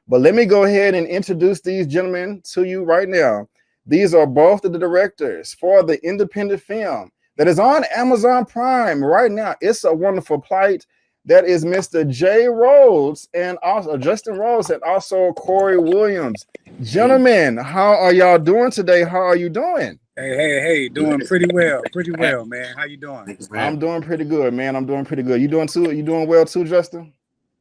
But let me go ahead and introduce these gentlemen to you right now. These are both the directors for the independent film that is on Amazon Prime right now. It's a Wonderful Plight. That is Mr. J. Rhodes and also Justin Rhodes and also Kory Williams. Gentlemen, how are y'all doing today? How are you doing? Hey, doing pretty well, man. How you doing? I'm doing pretty good, man. I'm doing pretty good. You doing too? You doing well too, Justin?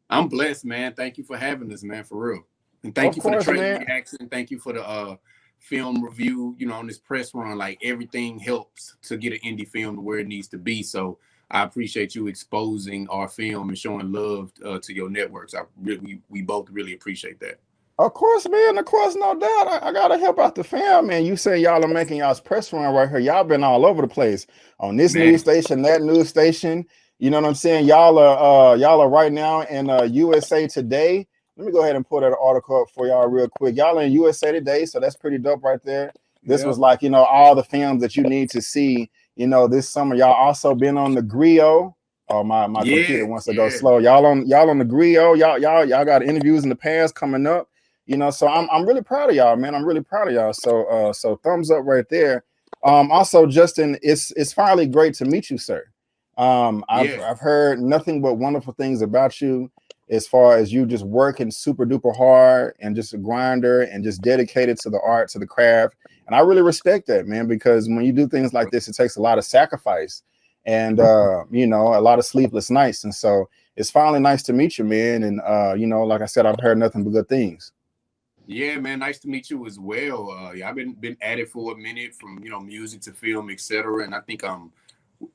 I'm blessed, man. Thank you for having us, man, for real. And thank you for the trailer reaction. Thank you for the film review, on this press run. Like, everything helps to get an indie film to where it needs to be. So I appreciate you exposing our film and showing love to your networks. We both really appreciate that. Of course, man. Of course, no doubt. I gotta help out the fam, man. You say y'all are making y'all's press run right here. Y'all been all over the place on this news station, that news station. You know what I'm saying? Y'all are right now in USA Today. Let me go ahead and pull that article up for y'all real quick. Y'all in USA Today, so that's pretty dope right there. This was like, all the films that you need to see, this summer. Y'all also been on the Griot. Oh, my computer wants to go slow. Y'all on the Griot. Y'all got interviews in the past coming up. So I'm really proud of y'all, man. I'm really proud of y'all. So thumbs up right there. Also, Justin, it's finally great to meet you, sir. I've heard nothing but wonderful things about you, as far as you just working super duper hard and just a grinder and just dedicated to the art, to the craft. And I really respect that, man, because when you do things like this, it takes a lot of sacrifice and a lot of sleepless nights. And so it's finally nice to meet you, man. And like I said, I've heard nothing but good things. Yeah, man, nice to meet you as well. I've been at it for a minute, from music to film, etc. And I think from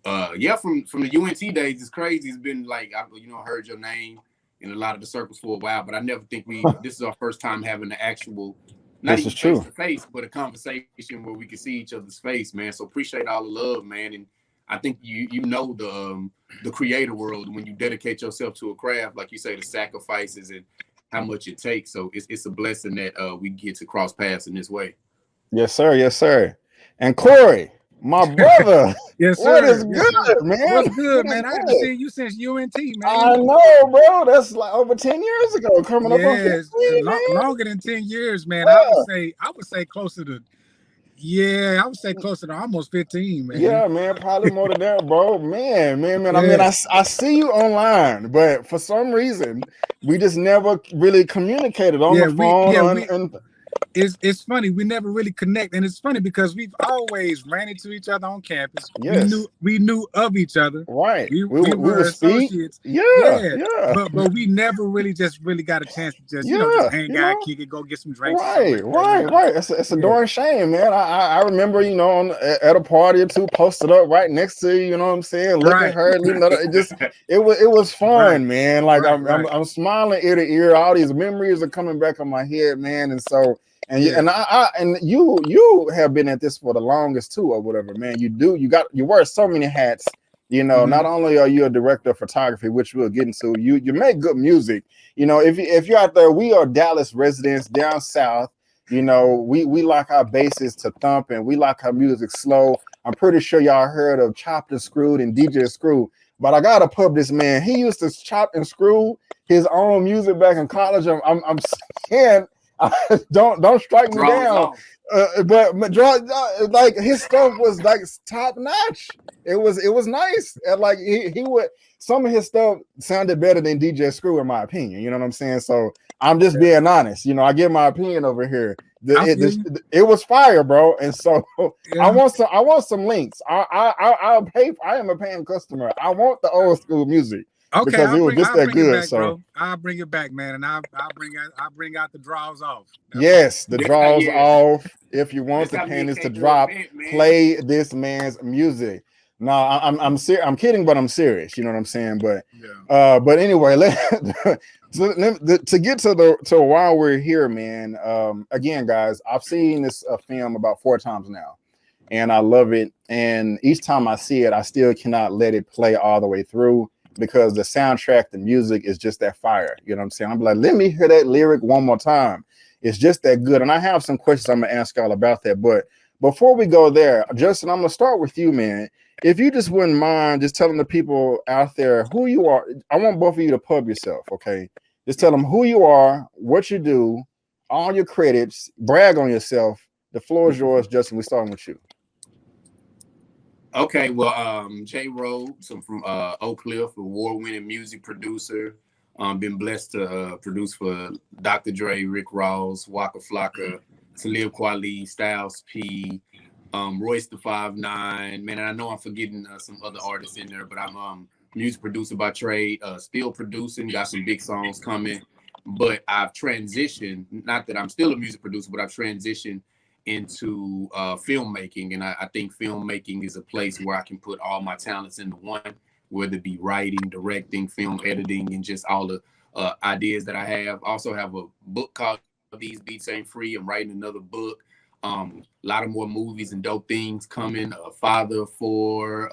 the UNT days, it's crazy. It's been like I heard your name in a lot of the circles for a while, but I never think this is our first time having the actual, not even face to face, but a conversation where we can see each other's face, man. So appreciate all the love, man. And I think you know the creator world, when you dedicate yourself to a craft, like you say, the sacrifices and how much it takes. So it's a blessing that we get to cross paths in this way. Yes, sir. Yes, sir. And Kory, my brother. Yes, sir. What is good, man? What's good, man? I haven't seen you since UNT, man. I know, bro. That's like over 10 years ago. Coming up on 15, longer than 10 years, man. Yeah. I would say closer to. Yeah, I would say closer to almost 15, man. Yeah, man, probably more than that, bro. Man. Yeah. I mean, I see you online, but for some reason, we just never really communicated on the phone. It's funny, we never really connect, and it's funny because we've always ran into each other on campus. Yes. We knew of each other. Right. We were associates. Yeah. But we never really got a chance to just just hang out, kick it, go get some drinks. Right. It's a darn shame, man. I remember, at a party or two, posted up right next to you. You know what I'm saying? Looking at her, it was fun, man. Like I'm smiling ear to ear. All these memories are coming back on my head, man. And so. And you have been at this for the longest too, or whatever, man. You wear so many hats. Not only are you a director of photography, which we'll get into, you make good music. If you're out there, we are Dallas residents down south. We like our basses to thump, and we like our music slow. I'm pretty sure y'all heard of Chopped and Screwed and DJ Screw, but I gotta pub this man. He used to chop and screw his own music back in college. I'm saying. Don't strike me down, but like his stuff was like top notch. It was nice, and like he would, some of his stuff sounded better than DJ Screw, in my opinion. You know what I'm saying? So I'm just being honest. I give my opinion over here. It was fire, bro. And so I want some links. I'll pay. I am a paying customer. I want the old school music. Okay, because it was just that good. Back, so I'll bring it back, man, and I'll bring out the draws off. Yes, the draws off. If you want the panties to drop, play this man's music. No, I'm serious. I'm kidding, but I'm serious. You know what I'm saying? But but anyway, to get to while we're here, man. Again, guys, I've seen this film about 4 times now, and I love it. And each time I see it, I still cannot let it play all the way through, because the soundtrack, the music is just that fire. You know what I'm saying? I'm like, let me hear that lyric one more time. It's just that good. And I have some questions I'm gonna ask y'all about that. But before we go there, Justin, I'm gonna start with you, man. If you just wouldn't mind just telling the people out there who you are. I want both of you to pub yourself, okay? Just tell them who you are, what you do, all your credits, brag on yourself. The floor is yours, Justin. We're starting with you. Okay, well, J. Rhodes, I'm from Oak Cliff, award-winning music producer. Been blessed to produce for Dr. Dre, Rick Ross, Waka Flocka, Talib Kweli, Styles P, Royce the 5'9". Man, and I know I'm forgetting some other artists in there, but I'm music producer by trade, still producing, got some big songs coming. But I've transitioned, not that I'm still a music producer, but I've transitioned into filmmaking. And I think filmmaking is a place where I can put all my talents into one, whether it be writing, directing, film editing, and just all the ideas that I have. I also have a book called These Beats Ain't Free. I'm writing another book. A lot of more movies and dope things coming. Father for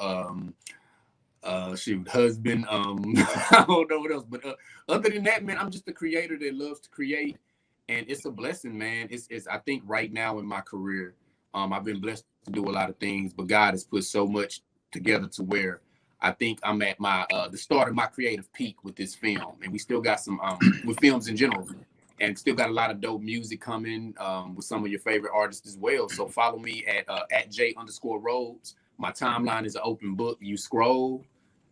husband. I don't know what else, but other than that, man, I'm just a creator that loves to create, and it's a blessing, man. It's I think right now in my career, I've been blessed to do a lot of things, but God has put so much together to where I think I'm at my the start of my creative peak with this film, and we still got some with films in general, and still got a lot of dope music coming with some of your favorite artists as well. So follow me at J_Rhodes. My timeline is an open book. You scroll,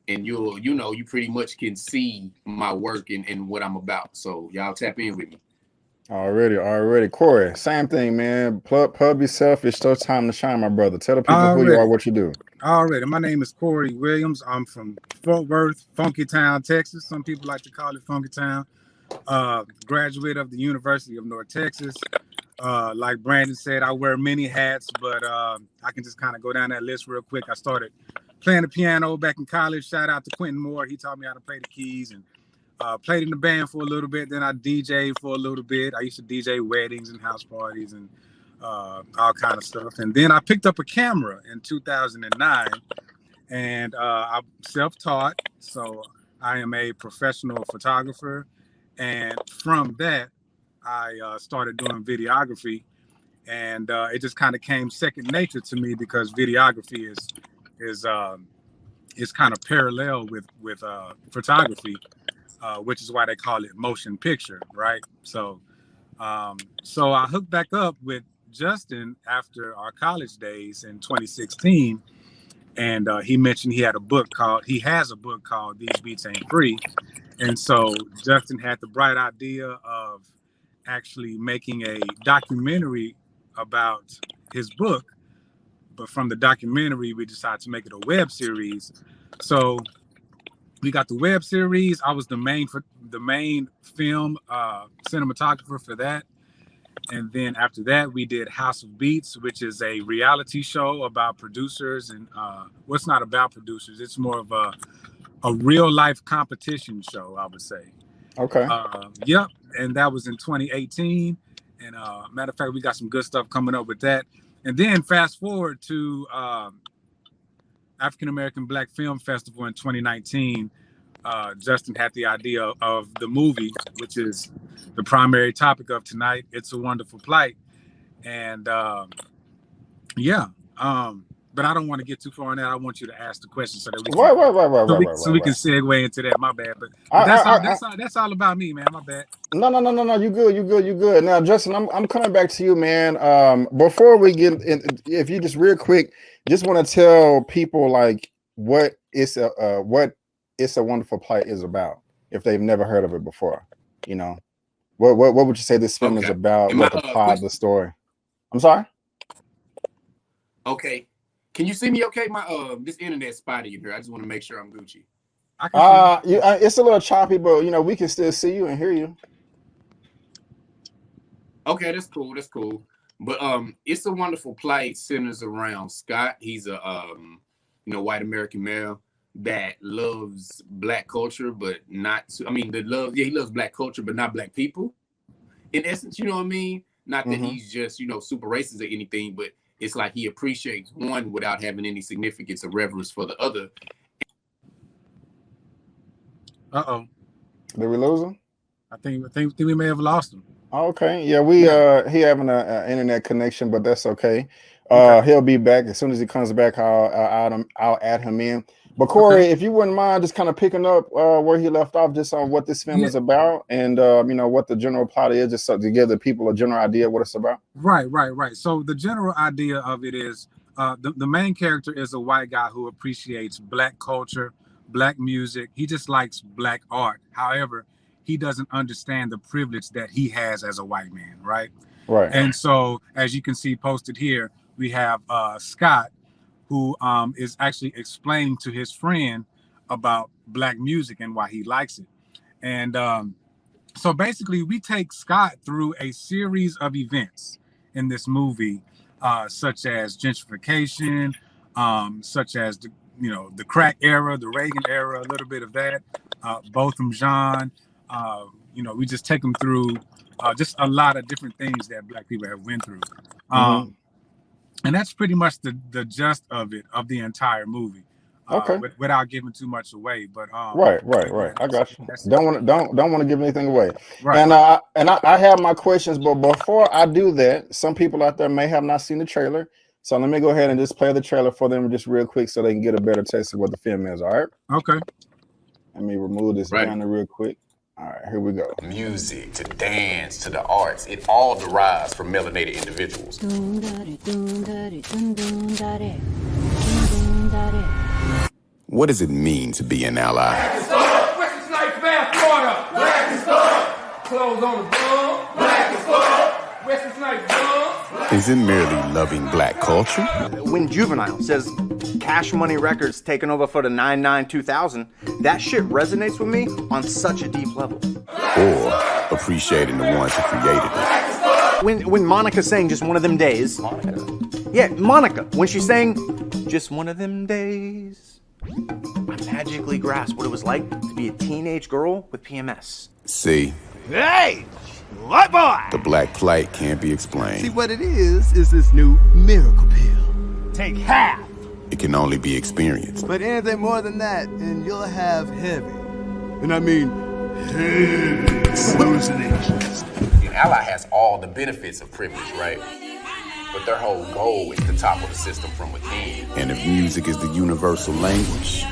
and you pretty much can see my work and what I'm about. So y'all tap in with me. Already. Kory, same thing, man. Pub yourself. It's your time to shine, my brother. Tell the people who you are, what you do. Already. My name is Kory Williams. I'm from Fort Worth, Funky Town, Texas. Some people like to call it Funky Town. Graduate of the University of North Texas. Like Brandon said, I wear many hats, but I can just kind of go down that list real quick. I started playing the piano back in college. Shout out to Quentin Moore. He taught me how to play the keys, and played in the band for a little bit. Then I DJ'd for a little bit. I used to DJ weddings and house parties and all kind of stuff. And then I picked up a camera in 2009, and I'm self-taught. So I am a professional photographer. And from that, I started doing videography, and it just kind of came second nature to me because videography is kind of parallel with photography, which is why they call it motion picture, right? So I hooked back up with Justin after our college days in 2016, and he mentioned he has a book called These Beats Ain't Free. And so Justin had the bright idea of actually making a documentary about his book. But from the documentary, we decided to make it a web series. So we got the web series. I was the main film cinematographer for that. And then after that, we did House of Beats, which is a reality show about producers. And it's not about producers. It's more of a real life competition show, I would say. Okay. Yep. And that was in 2018. And matter of fact, we got some good stuff coming up with that. And then fast forward to African American Black Film Festival in 2019. Justin had the idea of the movie, which is the primary topic of tonight. It's a Wonderful Plight. And but I don't want to get too far on that. I want you to ask the question so that we can segue into that. My bad, but that's all about me, man. My bad. No. You good. Now, Justin, I'm coming back to you, man. Before we get in, if you just real quick, just want to tell people like what It's a Wonderful Plight is about, if they've never heard of it before. You know, what would you say this film is about? What the plot, the story? I'm sorry. Okay. Can you see me okay? My this internet spotty in here. I just want to make sure I'm Gucci. It's a little choppy, but we can still see you and hear you. Okay, that's cool. But It's a Wonderful Plight centers around Scott. He's a white American male that loves Black culture, but not. He loves Black culture, but not Black people. In essence, you know what I mean? Not that he's just super racist or anything, but it's like he appreciates one without having any significance or reverence for the other. Did we lose him? I think we may have lost him. Okay. Yeah, he having an internet connection, but that's okay. He'll be back as soon as he comes back. I'll add him in. But Kory, if you wouldn't mind just kind of picking up where he left off, just on what this film is about, and you know, what the general plot is, just so to give the people a general idea of what it's about. Right. So the general idea of it is the main character is a white guy who appreciates Black culture, Black music. He just likes Black art. However, he doesn't understand the privilege that he has as a white man, right? Right. And so, as you can see posted here, we have Scott, who is actually explaining to his friend about Black music and why he likes it. And so basically, we take Scott through a series of events in this movie, such as gentrification, such as the crack era, the Reagan era, a little bit of that, Botham Jean. We just take them through just a lot of different things that Black people have went through. And that's pretty much the gist of it, of the entire movie. Okay. Without giving too much away, but right. I got you. Don't want to give anything away. Right. And I have my questions, but before I do that, some people out there may have not seen the trailer, so let me go ahead and just play the trailer for them just real quick, so they can get a better taste of what the film is. All right. Okay. Let me remove this banner real quick. All right, here we go. Music, to dance, to the arts, it all derives from melanated individuals. What does it mean to be an ally? Black is love. Western Snipes, Bath, Florida. Black is love. Clothes on the bum. Black is love. Western Snipes, bum. Is it merely loving Black culture? When Juvenile says Cash Money Records taking over for the 99-2000, that shit resonates with me on such a deep level. Or appreciating the ones who created it? When Monica sang Just One of Them Days. Yeah, Monica. When she sang Just One of Them Days, I magically grasped what it was like to be a teenage girl with PMS. See? Hey! What boy? The Black Plight can't be explained. See, what it is this new miracle pill. Take half. It can only be experienced. But anything more than that, and you'll have heavy. And I mean heavy hallucinations. An ally has all the benefits of privilege, right? But their whole goal is to topple the system from within. And if music is the universal language,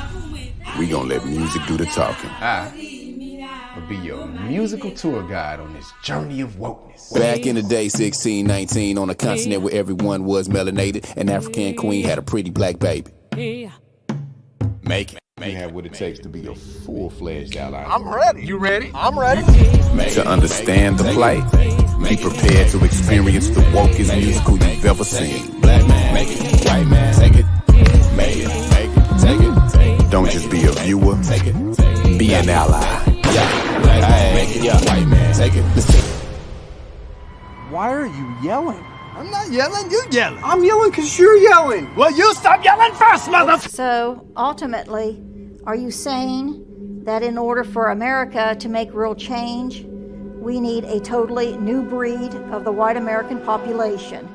we gonna let music do the talking. Will be your musical tour guide on this journey of wokeness. Back in the day, 1619, on a continent where everyone was melanated, an African queen had a pretty Black baby. Make it. You have what it takes to be a full-fledged ally. I'm ready. You ready? I'm ready. To understand the plight, be prepared to experience the wokest musical you've ever seen. Black man, make it. White man, take it. Make it. Make it. Take it. Don't just be a viewer. Take it. Be an ally. Yeah. Black man, make it. Yeah. White man, take it. Why are you yelling? I'm not yelling, you yelling. I'm yelling because you're yelling. Well, you stop yelling first, mother. So ultimately, are you saying that in order for America to make real change, we need a totally new breed of the white American population?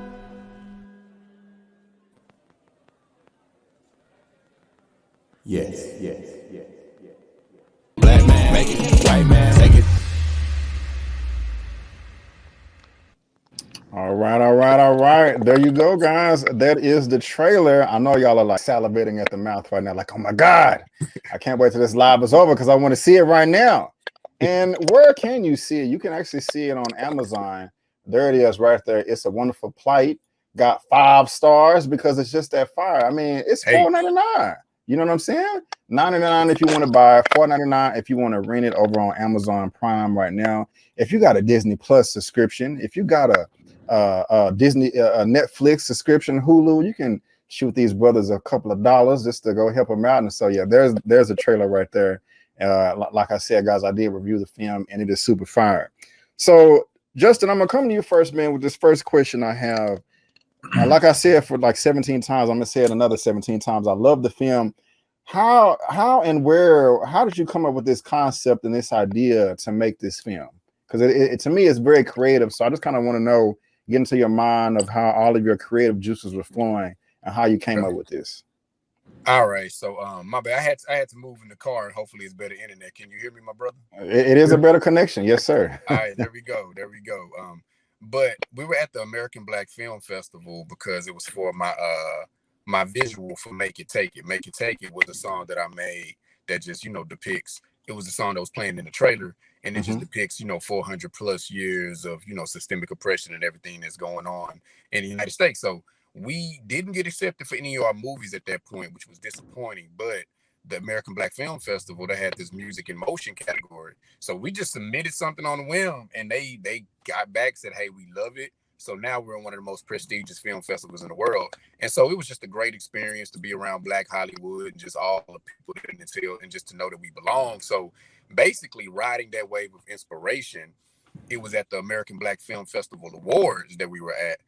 Yes. Black man, make it. White man, take it. All right. There you go, guys. That is the trailer. I know y'all are like salivating at the mouth right now, like, oh my God, I can't wait till this live is over because I want to see it right now. And where can you see it? You can actually see it on Amazon. There it is right there. It's a Wonderful Plight. Got 5 stars because it's just that fire. I mean, it's $4.99. You know what I'm saying? $9.99 if you want to buy, $4.99 if you want to rent it over on Amazon Prime right now. If you got a Disney Plus subscription, if you got a Disney, Netflix subscription, Hulu, you can shoot these brothers a couple of dollars just to go help them out. And so, yeah, there's a trailer right there. Like I said, guys, I did review the film and it is super fire. So, Justin, I'm gonna come to you first, man, with this first question I have. Like I said for like 17 times, I'm gonna say it another 17 times. I love the film. How and where? How did you come up with this concept and this idea to make this film? Because it to me it's very creative. So I just kind of want to know, get into your mind of how all of your creative juices were flowing and how you came up with this. All right, so my bad. I had to move in the car, and hopefully it's better internet. Can you hear me, my brother? It is a better connection, yes, sir. All right, there we go. But we were at the American Black Film Festival because it was for my my visual for Make It Take It. Make It Take It was a song that I made that just, you know, depicts, it was a song that was playing in the trailer, and it just depicts, you know, 400 plus years of, you know, systemic oppression and everything that's going on in the United States. So we didn't get accepted for any of our movies at that point, which was disappointing, but the American Black Film Festival, they had this music in motion category. So we just submitted something on the whim, and they got back, said, hey, we love it. So now we're in one of the most prestigious film festivals in the world. And so it was just a great experience to be around Black Hollywood and just all the people that it entailed, and just to know that we belong. So basically riding that wave of inspiration, it was at the American Black Film Festival Awards that we were at.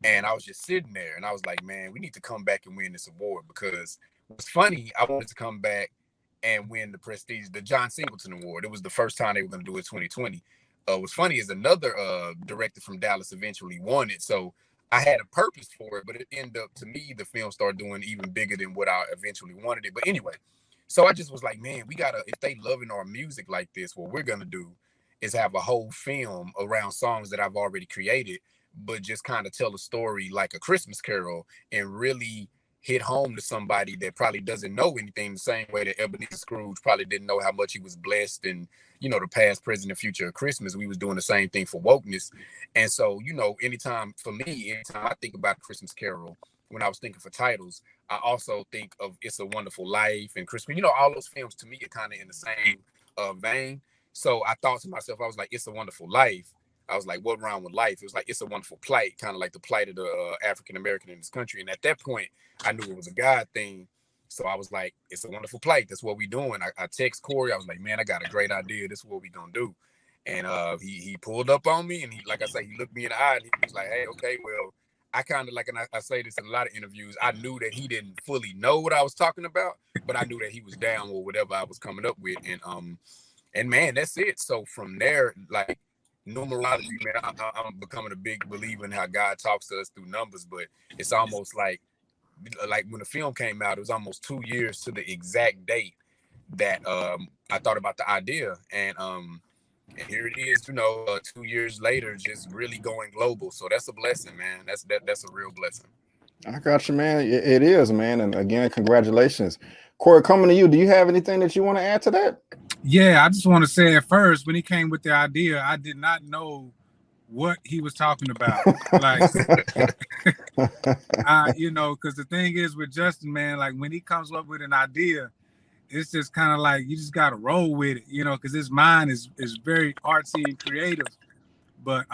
And I was just sitting there and I was like, man, we need to come back and win this award, because what's funny, I wanted to come back and win the John Singleton Award. It was the first time they were going to do it 2020. What's funny is another director from Dallas eventually won it. So I had a purpose for it, but it ended up, to me, the film started doing even bigger than what I eventually wanted it. But anyway, so I just was like, man, we gotta, if they loving our music like this, what we're gonna do is have a whole film around songs that I've already created, but just kind of tell a story like A Christmas Carol, and really hit home to somebody that probably doesn't know anything, the same way that Ebenezer Scrooge probably didn't know how much he was blessed and, you know, the past, present, and future of Christmas. We was doing the same thing for wokeness. And so, you know, anytime I think about Christmas Carol, when I was thinking for titles, I also think of It's a Wonderful Life and Christmas. You know, all those films to me are kind of in the same vein. So I thought to myself, I was like, It's a Wonderful Life. I was like, what rhyme with life? It was like, it's a wonderful plight, kind of like the plight of the African-American in this country. And at that point, I knew it was a God thing. So I was like, it's a wonderful plight. That's what we doing. I text Kory. I was like, man, I got a great idea. This is what we gonna do. And he pulled up on me, and he, like I say, he looked me in the eye, and he was like, hey, okay, well, I kind of like, and I say this in a lot of interviews, I knew that he didn't fully know what I was talking about, but I knew that he was down with whatever I was coming up with. And man, that's it. So from there, like, numerology, man, I'm becoming a big believer in how God talks to us through numbers. But it's almost like when the film came out, it was almost 2 years to the exact date that I thought about the idea, and here it is, you know, 2 years later, just really going global. So that's a blessing, man. That's a real blessing. I got you, man. It is, man. And again, congratulations. Kory, coming to you, do you have anything that you want to add to that? Yeah, I just want to say at first, when he came with the idea, I did not know what he was talking about. Like, you know, because the thing is with Justin, man, like when he comes up with an idea, it's just kind of like you just got to roll with it, you know, because his mind is very artsy and creative. But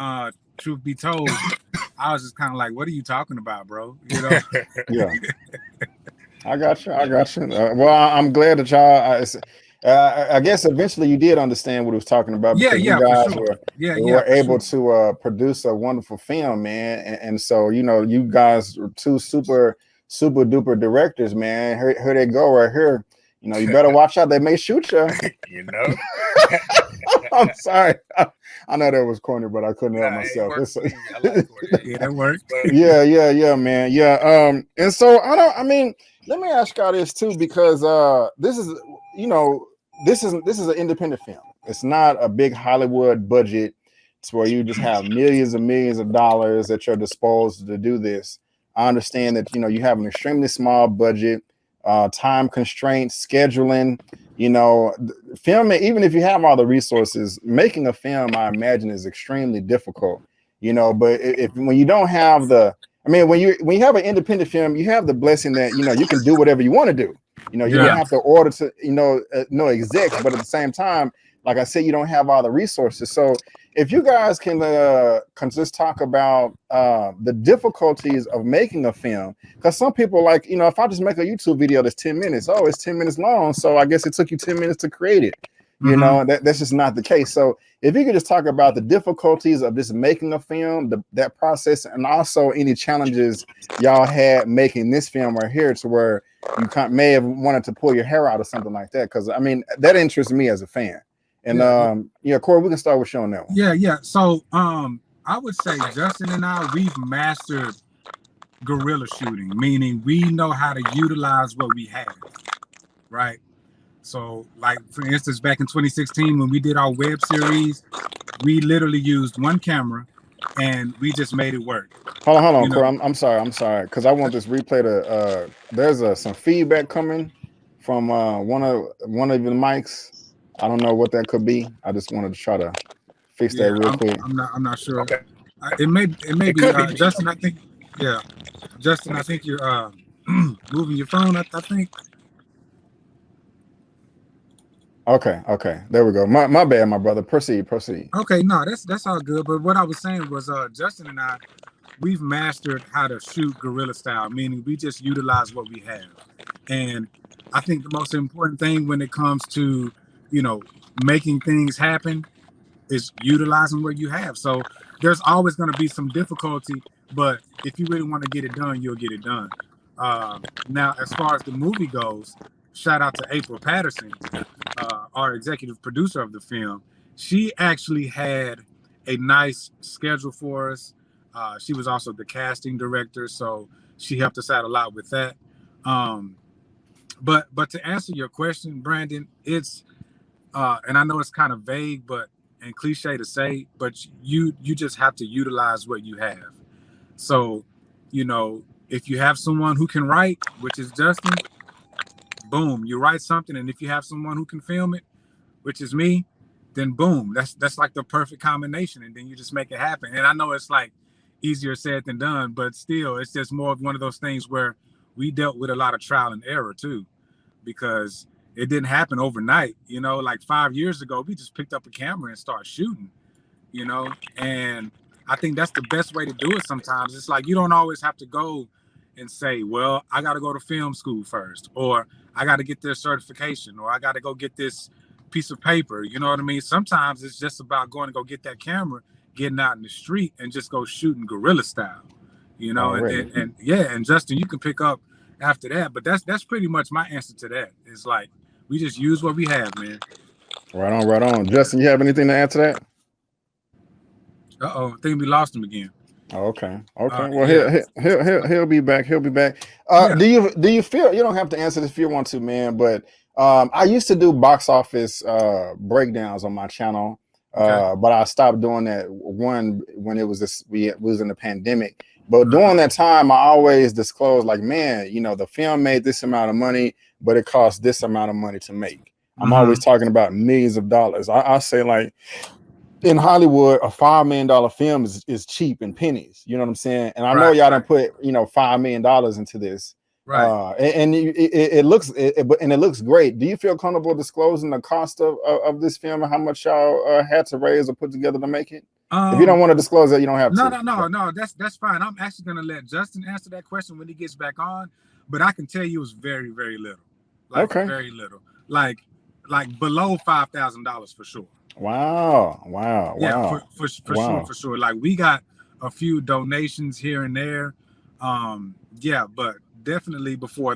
truth be told, I was just kind of like, what are you talking about, bro? You know? Yeah. I got you. Well, I'm glad that y'all, I guess eventually you did understand what he was talking about, because you guys were able to produce a wonderful film, man. And so, you know, you guys were two super duper directors, man. Here they go right here. You know, you better watch out. They may shoot you. You know? I'm sorry. I know that was corny, but I couldn't help myself. I like corny. Yeah, that works. Yeah, man. Yeah. And so let me ask y'all this too, because this is, you know, this is an independent film. It's not a big Hollywood budget. It's where you just have millions and millions of dollars at your disposal to do this. I understand that, you know, you have an extremely small budget, time constraints, scheduling, you know, filming. Even if you have all the resources, making a film, I imagine, is extremely difficult, you know. But when you don't have when you have an independent film, you have the blessing that, you know, you can do whatever you want to do. You know, you don't have to order to, you know, no execs, but at the same time, like I said, you don't have all the resources. So if you guys can just talk about the difficulties of making a film, because some people, like, you know, if I just make a YouTube video that's 10 minutes, oh, it's 10 minutes long, so I guess it took you 10 minutes to create it. You know, that's just not the case. So if you could just talk about the difficulties of just making a film, that process, and also any challenges y'all had making this film right here, to where you may have wanted to pull your hair out or something like that. Because I mean, that interests me as a fan. And Kory, we can start with you on that one. Yeah. So I would say Justin and I, we've mastered guerrilla shooting, meaning we know how to utilize what we have, right? So, like, for instance, back in 2016, when we did our web series, we literally used one camera and we just made it work. Hold on, Kory. I'm sorry, because I want this replay to. There's some feedback coming from one of the mics. I don't know what that could be. I just wanted to try to fix that real quick. I'm not sure. Okay. It may be Justin. I think Justin. I think you're moving your phone. I think. Okay. There we go. My bad, my brother. Proceed. Okay, no, that's all good. But what I was saying was, Justin and I, we've mastered how to shoot guerrilla style, meaning we just utilize what we have. And I think the most important thing when it comes to, making things happen is utilizing what you have. So there's always going to be some difficulty, but if you really want to get it done, you'll get it done. Now, as far as the movie goes, shout out to April Patterson, our executive producer of the film. She actually had a nice schedule for us. She was also the casting director, so she helped us out a lot with that. But to answer your question, Brandon, it's and I know it's kind of vague, and cliche to say, but you just have to utilize what you have. So, if you have someone who can write, which is Justin, boom, you write something. And if you have someone who can film it, which is me, then boom, that's like the perfect combination. And then you just make it happen. And I know it's like easier said than done, but still, it's just more of one of those things where we dealt with a lot of trial and error too, because it didn't happen overnight. Like 5 years ago, we just picked up a camera and started shooting, and I think that's the best way to do it sometimes. It's like you don't always have to go and say, well, I got to go to film school first, or I got to get this certification, or I got to go get this piece of paper. You know what I mean? Sometimes it's just about going to go get that camera, getting out in the street and just go shooting guerrilla style, and Justin, you can pick up after that. But that's pretty much my answer to that. It's like, we just use what we have, man. Right on. Justin, you have anything to add to that? I think we lost him again. Oh, okay. Well, he'll be back. Do you feel, you don't have to answer this if you want to, man, but I used to do box office breakdowns on my channel, but I stopped doing that when it was we was in the pandemic. But during that time, I always disclosed, like, man, the film made this amount of money, but it cost this amount of money to make. I'm always talking about millions of dollars. I say, like, in Hollywood, a $5 million film is cheap in pennies. You know what I'm saying? And I know y'all done put $5 million into this, right? And it looks great. Do you feel comfortable disclosing the cost of this film and how much y'all had to raise or put together to make it? If you don't want to disclose that, you don't have to. No. That's fine. I'm actually gonna let Justin answer that question when he gets back on. But I can tell you it was very, very little. Like, very little. Like below $5,000 for sure. Wow. Yeah, for sure. Like, we got a few donations here and there. But definitely below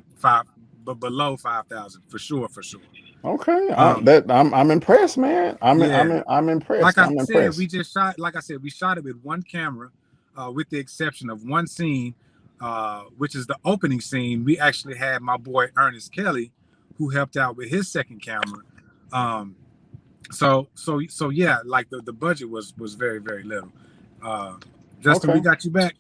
5,000 for sure. Okay. I'm impressed, man. I'm impressed. Like I said, we shot it with one camera, with the exception of one scene, which is the opening scene. We actually had my boy Ernest Kelly, who helped out with his second camera. So yeah, like the budget was very, very little. Justin, we got you back.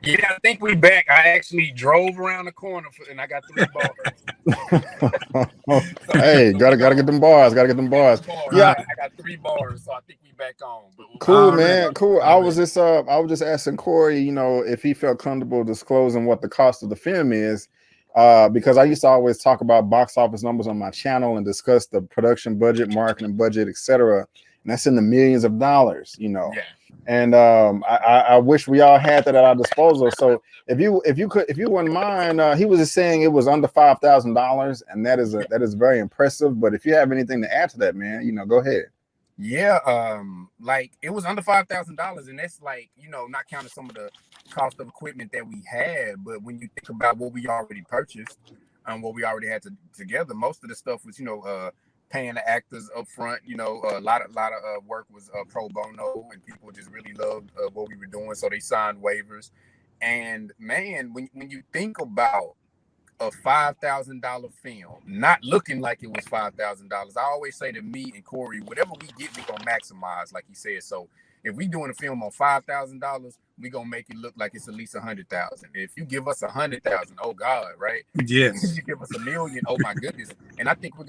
Yeah, I think we back. I actually drove around the corner and I got 3 bars. Hey, gotta get them bars. Yeah, I got 3 bars, so I think we back on. Cool, man. Cool. I was just asking Kory, if he felt comfortable disclosing what the cost of the film is, because I used to always talk about box office numbers on my channel and discuss the production budget, marketing budget, etc. And that's in the millions of dollars, Yeah. And I wish we all had that at our disposal. So if you wouldn't mind, he was just saying it was under $5,000, and that is very impressive. But if you have anything to add to that, man, go ahead. Yeah, like, it was under $5,000, and that's like, not counting some of the cost of equipment that we had. But when you think about what we already purchased, what we already had together, most of the stuff was, paying the actors up front. A lot of work was pro bono, and people just really loved what we were doing, so they signed waivers. And man, when you think about a $5,000 film not looking like it was $5,000, I always say to me and Kory, whatever we get, we gonna maximize, like he said. So if we doing a film on $5,000, we gonna make it look like it's at least 100,000. If you give us 100,000, oh God, right? Yes. If you give us $1 million, oh my goodness. And I think we're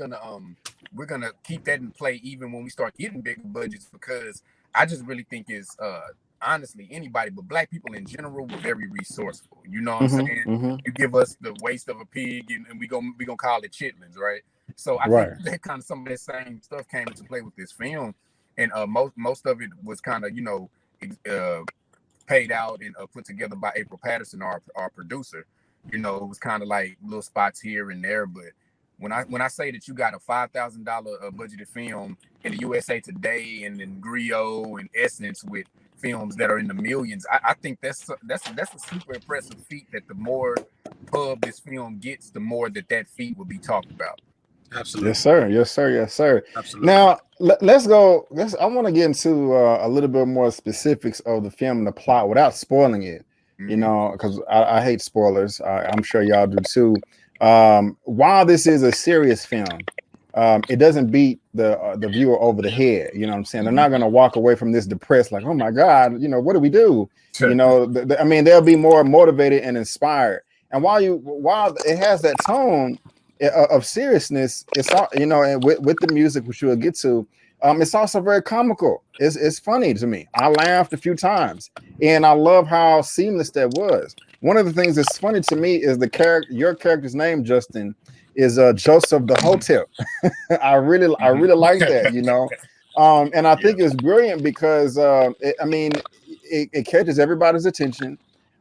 gonna keep that in play even when we start getting bigger budgets, because I just really think it's honestly anybody, but Black people in general, were very resourceful. You know what I'm saying? You give us the waist of a pig, and we gonna call it chitlins, right? So I think that kind of some of that same stuff came into play with this film, and most of it was kind of paid out and put together by April Patterson, our producer. It was kind of like little spots here and there, but when I say that you got a $5,000 budgeted film in the USA Today and in Griot and Essence with films that are in the millions, I think that's a super impressive feat, that the more pub this film gets, the more that feat will be talked about. Absolutely. Yes, sir. Absolutely. Now let's go. I want to get into a little bit more specifics of the film and the plot without spoiling it. Because I hate spoilers. I'm sure y'all do too. While this is a serious film, it doesn't beat the viewer over the head. You know what I'm saying? They're not going to walk away from this depressed, like, oh my God, what do we do? I mean, they'll be more motivated and inspired. And while it has that tone of seriousness, it's all, and with the music, which we'll get to, it's also very comical. It's funny to me. I laughed a few times, and I love how seamless that was. One of the things that's funny to me is your character's name, Justin, is Joseph the Hotep. I really like that, and I think it's brilliant because it catches everybody's attention.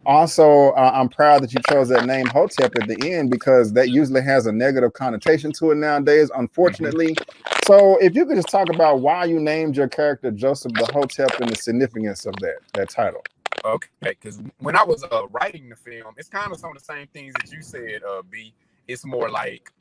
Also, I'm proud that you chose that name Hotep at the end, because that usually has a negative connotation to it nowadays, unfortunately. So if you could just talk about why you named your character Joseph the Hotep and the significance of that title. Okay, because when I was writing the film, it's kind of some of the same things that you said, B. It's more like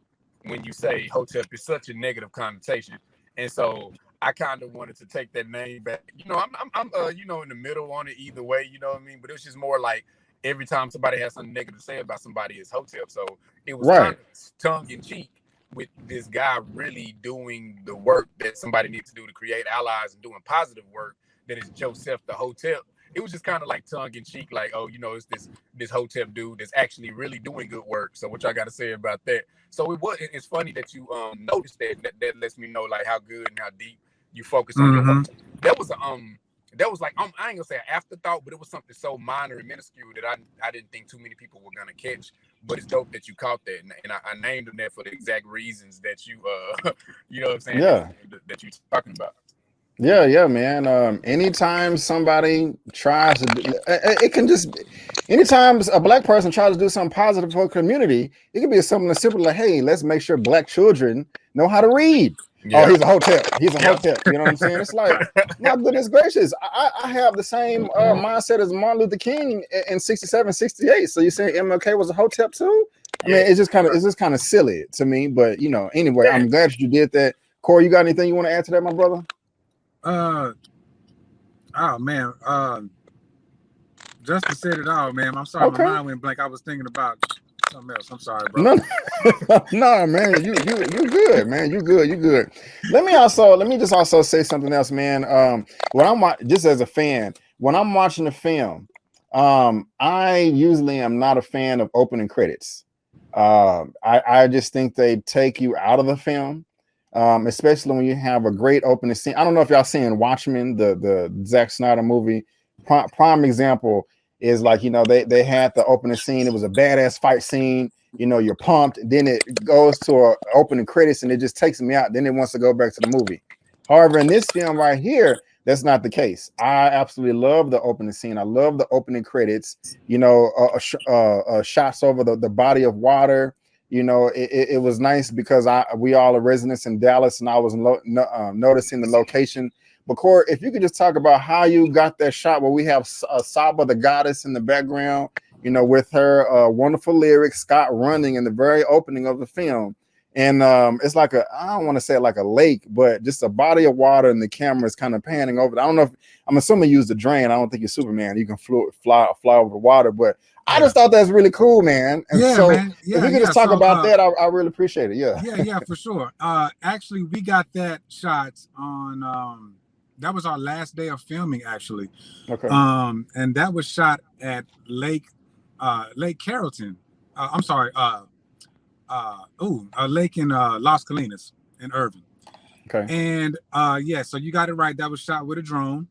when you say Hotep, it's such a negative connotation. And so I kind of wanted to take that name back. I'm in the middle on it either way, you know what I mean? But it was just more like every time somebody has something negative to say about somebody, it's Hotep. So it was kind of tongue in cheek with this guy really doing the work that somebody needs to do to create allies and doing positive work, that is Joseph the Hotep. It was just kind of like tongue in cheek, like, oh, it's this Hotep dude that's actually really doing good work. So what y'all got to say about that? So it's funny that you noticed that lets me know like how good and how deep you focus on your work. That was like I ain't gonna say an afterthought, but it was something so minor and minuscule that I didn't think too many people were gonna catch. But it's dope that you caught that, and I named him that for the exact reasons that you you know what I'm saying? Yeah. That you're talking about. Yeah, man. Anytime somebody tries to it can just anytime a Black person tries to do something positive for a community, it could be something as simple like, hey, let's make sure Black children know how to read. Yeah. Oh, he's a Hotep. Hotep. You know what I'm saying? It's like, my goodness gracious. I have the same mindset as Martin Luther King in 67, 68. So you're saying MLK was a Hotep too? I mean, it's just kind of silly to me. But anyway, I'm glad that you did that. Kory, you got anything you want to add to that, my brother? Oh man. Justin said it all, man. I'm sorry, my mind went blank. I was thinking about something else. I'm sorry, bro. No, man, you good, man. You good. Let me just also say something else, man. When I'm just as a fan, when I'm watching a film, I usually am not a fan of opening credits. I just think they take you out of the film. Especially when you have a great opening scene. I don't know if y'all seen Watchmen, the Zack Snyder movie. Prime example is like, they had the opening scene. It was a badass fight scene. You're pumped. Then it goes to an opening credits and it just takes me out. Then it wants to go back to the movie. However, in this film right here, that's not the case. I absolutely love the opening scene. I love the opening credits. Shots over the body of water. It was nice because we all are residents in Dallas, and I was noticing the location. But Kory, if you could just talk about how you got that shot where we have Saba the goddess in the background, with her wonderful lyrics, Scott running in the very opening of the film. And it's like I don't want to say like a lake, but just a body of water, and the camera is kind of panning over. I don't know if I'm assuming you use the drain. I don't think you're Superman. You can fly over the water, but I just thought that's really cool, man. And man. if you could just talk about that, I really appreciate it. Yeah, for sure. Actually, we got that shot on our last day of filming, actually. Okay. And that was shot at Lake Carrollton. I'm sorry. A lake in Las Colinas in Irving. Okay. And yeah, so you got it right. That was shot with a drone.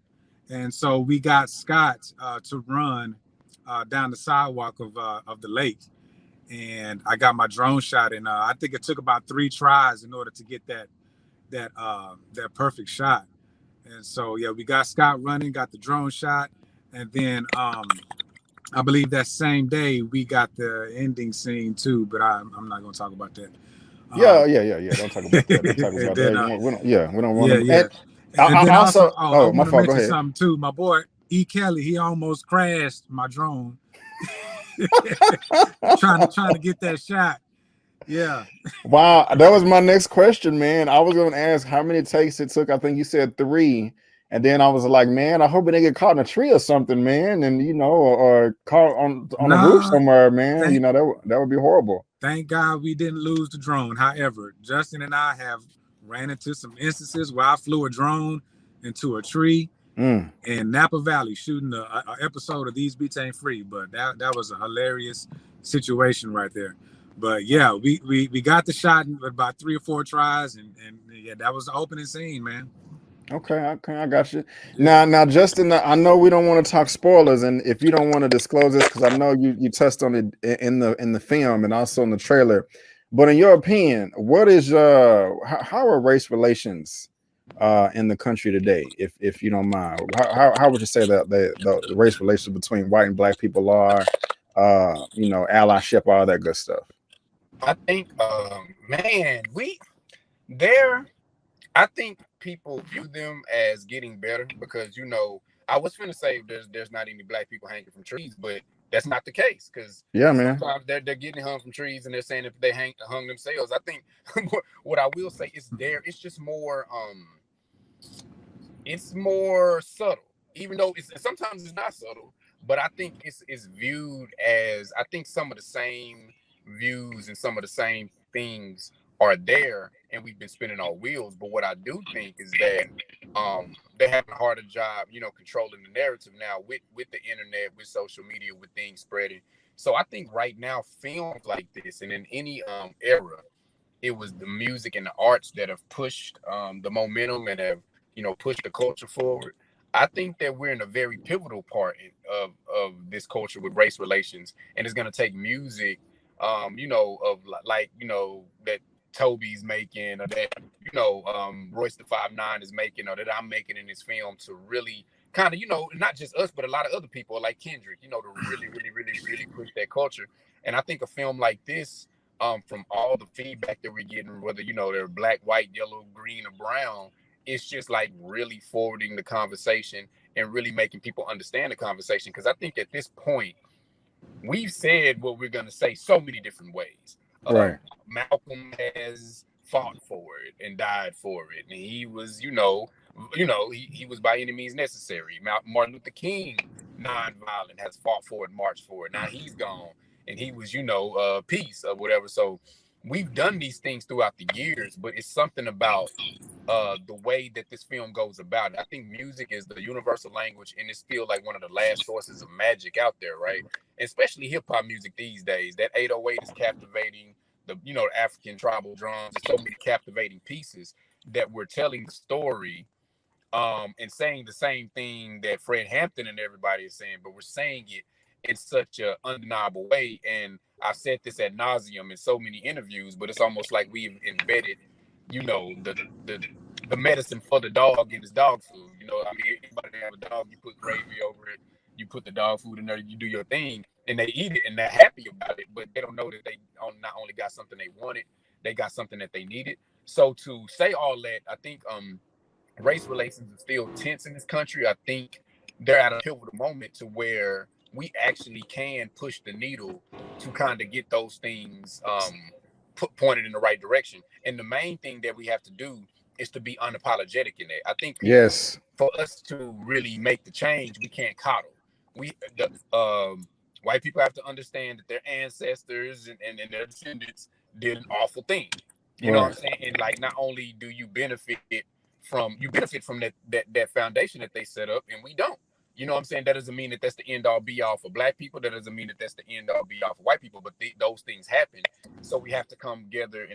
And so we got Scott to run down the sidewalk of the lake. And I got my drone shot, and I think it took about 3 tries in order to get that perfect shot. And so yeah, we got Scott running, got the drone shot, and then I believe that same day we got the ending scene too, but I'm not gonna talk about that. Yeah. Don't talk about that. Don't talk about that. We don't want to. Yeah. And then also, I my want to fault. Go mention ahead. something too. My boy E. Kelly, he almost crashed my drone. trying to get that shot. Yeah. Wow, that was my next question, man. I was gonna ask how many takes it took. I think you said 3, and then I was like, man, I hope it didn't get caught in a tree or something, man, and or caught on the roof somewhere, man. That would be horrible. Thank God we didn't lose the drone. However, Justin and I have ran into some instances where I flew a drone into a tree in Napa Valley shooting an episode of These Beats Ain't Free, but that was a hilarious situation right there. But yeah, we got the shot in about 3 or 4 tries, and yeah, that was the opening scene, man. Okay, I got you. Now, Justin, I know we don't want to talk spoilers, and if you don't want to disclose this, because I know you touched on it in the film and also in the trailer, but in your opinion, what is how are race relations in the country today, if you don't mind? How would you say that the race relations between white and black people are, allyship, all that good stuff? I think, man, I think people view them as getting better because, I was finna say there's not any black people hanging from trees, but that's not the case because man, sometimes they're getting hung from trees and they're saying if they hung themselves. I think what I will say is it's just more it's more subtle, even though sometimes it's not subtle, but I think it's viewed as, I think some of the same views and some of the same things are there, and we've been spinning our wheels. But what I do think is that they're having a harder job, controlling the narrative now with the internet, with social media, with things spreading. So I think right now, films like this, and in any era, it was the music and the arts that have pushed the momentum and have pushed the culture forward. I think that we're in a very pivotal part of this culture with race relations, and it's going to take music, that Toby's making, or that Royce the 5'9" is making, or that I'm making in this film, to really kind of not just us but a lot of other people like Kendrick, to really push that culture. And I think a film like this, from all the feedback that we're getting, whether they're black, white, yellow, green, or brown, it's just like really forwarding the conversation and really making people understand the conversation. Because I think at this point we've said what we're going to say so many different ways. Right. Malcolm has fought for it and died for it, and he was, he was by any means necessary. Martin Luther King, nonviolent, has fought for it, marched for it. Now he's gone, and he was, peace or whatever. So we've done these things throughout the years, but it's something about the way that this film goes about it. I think music is the universal language, and it's still like one of the last sources of magic out there, right? Especially hip-hop music these days. That 808 is captivating. The African tribal drums, there's so many captivating pieces that we're telling the story and saying the same thing that Fred Hampton and everybody is saying, but we're saying it in such an undeniable way. And I've said this ad nauseum in so many interviews, but it's almost like we've embedded, the medicine for the dog in his dog food. Anybody that have a dog, you put gravy over it, you put the dog food in there, you do your thing, and they eat it and they're happy about it, but they don't know that they not only got something they wanted, they got something that they needed. So to say all that, I think race relations are still tense in this country. I think they're at a pivotal moment to where we actually can push the needle to kind of get those things pointed in the right direction. And the main thing that we have to do is to be unapologetic in that. I think yes, for us to really make the change, we can't coddle. White people have to understand that their ancestors and their descendants did an awful thing. You know what I'm saying? And like, not only do you benefit benefit from that foundation that they set up, and we don't. You know what I'm saying? That doesn't mean that that's the end all be all for black people. That doesn't mean that that's the end all be all for white people. But those things happen, so we have to come together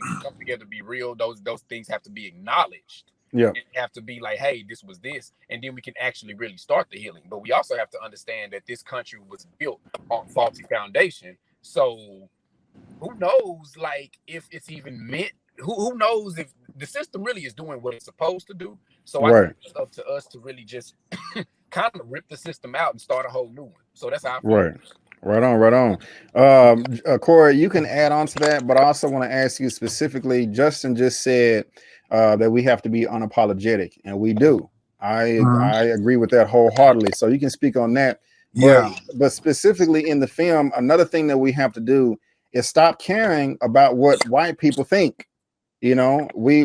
be real. Those things have to be acknowledged. Yeah, it have to be like, hey, this was this, and then we can actually really start the healing. But we also have to understand that this country was built on faulty foundation. So who knows, like, if it's even meant? Who knows if the system really is doing what it's supposed to do? So I think it's up to us to really just kind of rip the system out and start a whole new one. So that's how I feel. Right on. Kory, you can add on to that, but I also want to ask you specifically. Justin just said that we have to be unapologetic, and we do. I agree with that wholeheartedly. So you can speak on that. But specifically in the film, another thing that we have to do is stop caring about what white people think. You know, we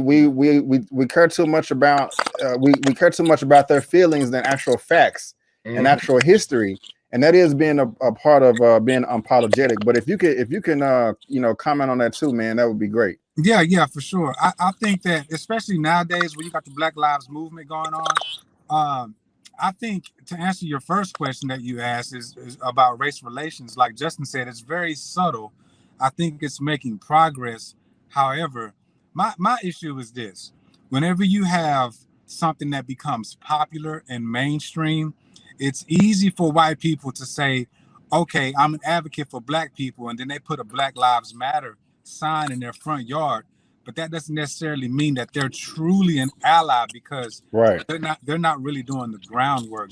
care too much about we care too much about their feelings than actual facts and actual history. And that is being a part of being unapologetic. But if you can you know, comment on that too, man, that would be great. Yeah, for sure. I think that especially nowadays when you got the Black Lives Movement going on, I think to answer your first question that you asked is about race relations. Like Justin said, it's very subtle. I think it's making progress. However, my issue is this: whenever you have something that becomes popular and mainstream, it's easy for white people to say, okay, I'm an advocate for black people, and then they put a Black Lives Matter sign in their front yard, but that doesn't necessarily mean that they're truly an ally, because they're not really doing the groundwork.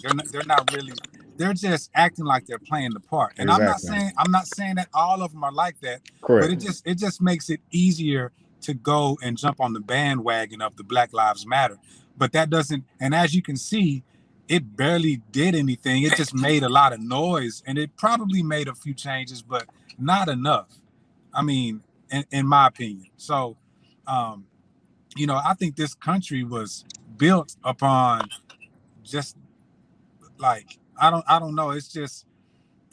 They're just acting like they're playing the part. And I'm not saying that all of them are like that. Correct. But it just makes it easier to go and jump on the bandwagon of the Black Lives Matter. But that doesn't, and as you can see, it barely did anything. It just made a lot of noise, and it probably made a few changes, but not enough. I mean, in my opinion. So, you know, I think this country was built upon just like, I don't know. It's just,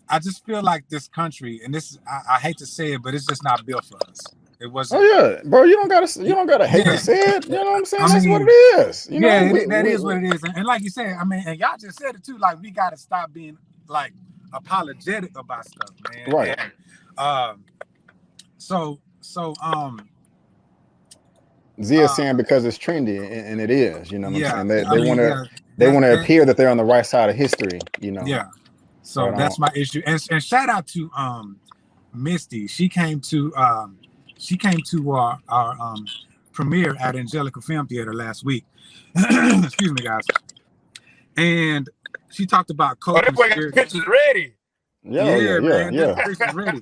I just feel like this country, and this, I hate to say it, but it's just not built for us. It wasn't. Oh yeah, bro. You don't gotta hate to say it. You know what I'm saying? That's what it is. You know, that is what it is. And like you said, I mean, and y'all just said it too. Like, we gotta stop being like apologetic about stuff, man. Right. And, so Zia's saying because it's trendy, and it is. You know what I'm saying? They want to appear that they're on the right side of history. You know. Yeah. So that's my issue. And shout out to Misty. She came to our premiere at Angelica Film Theater last week. Excuse me, guys. And she talked about culture. Oh, pictures ready. Yeah. Pictures ready.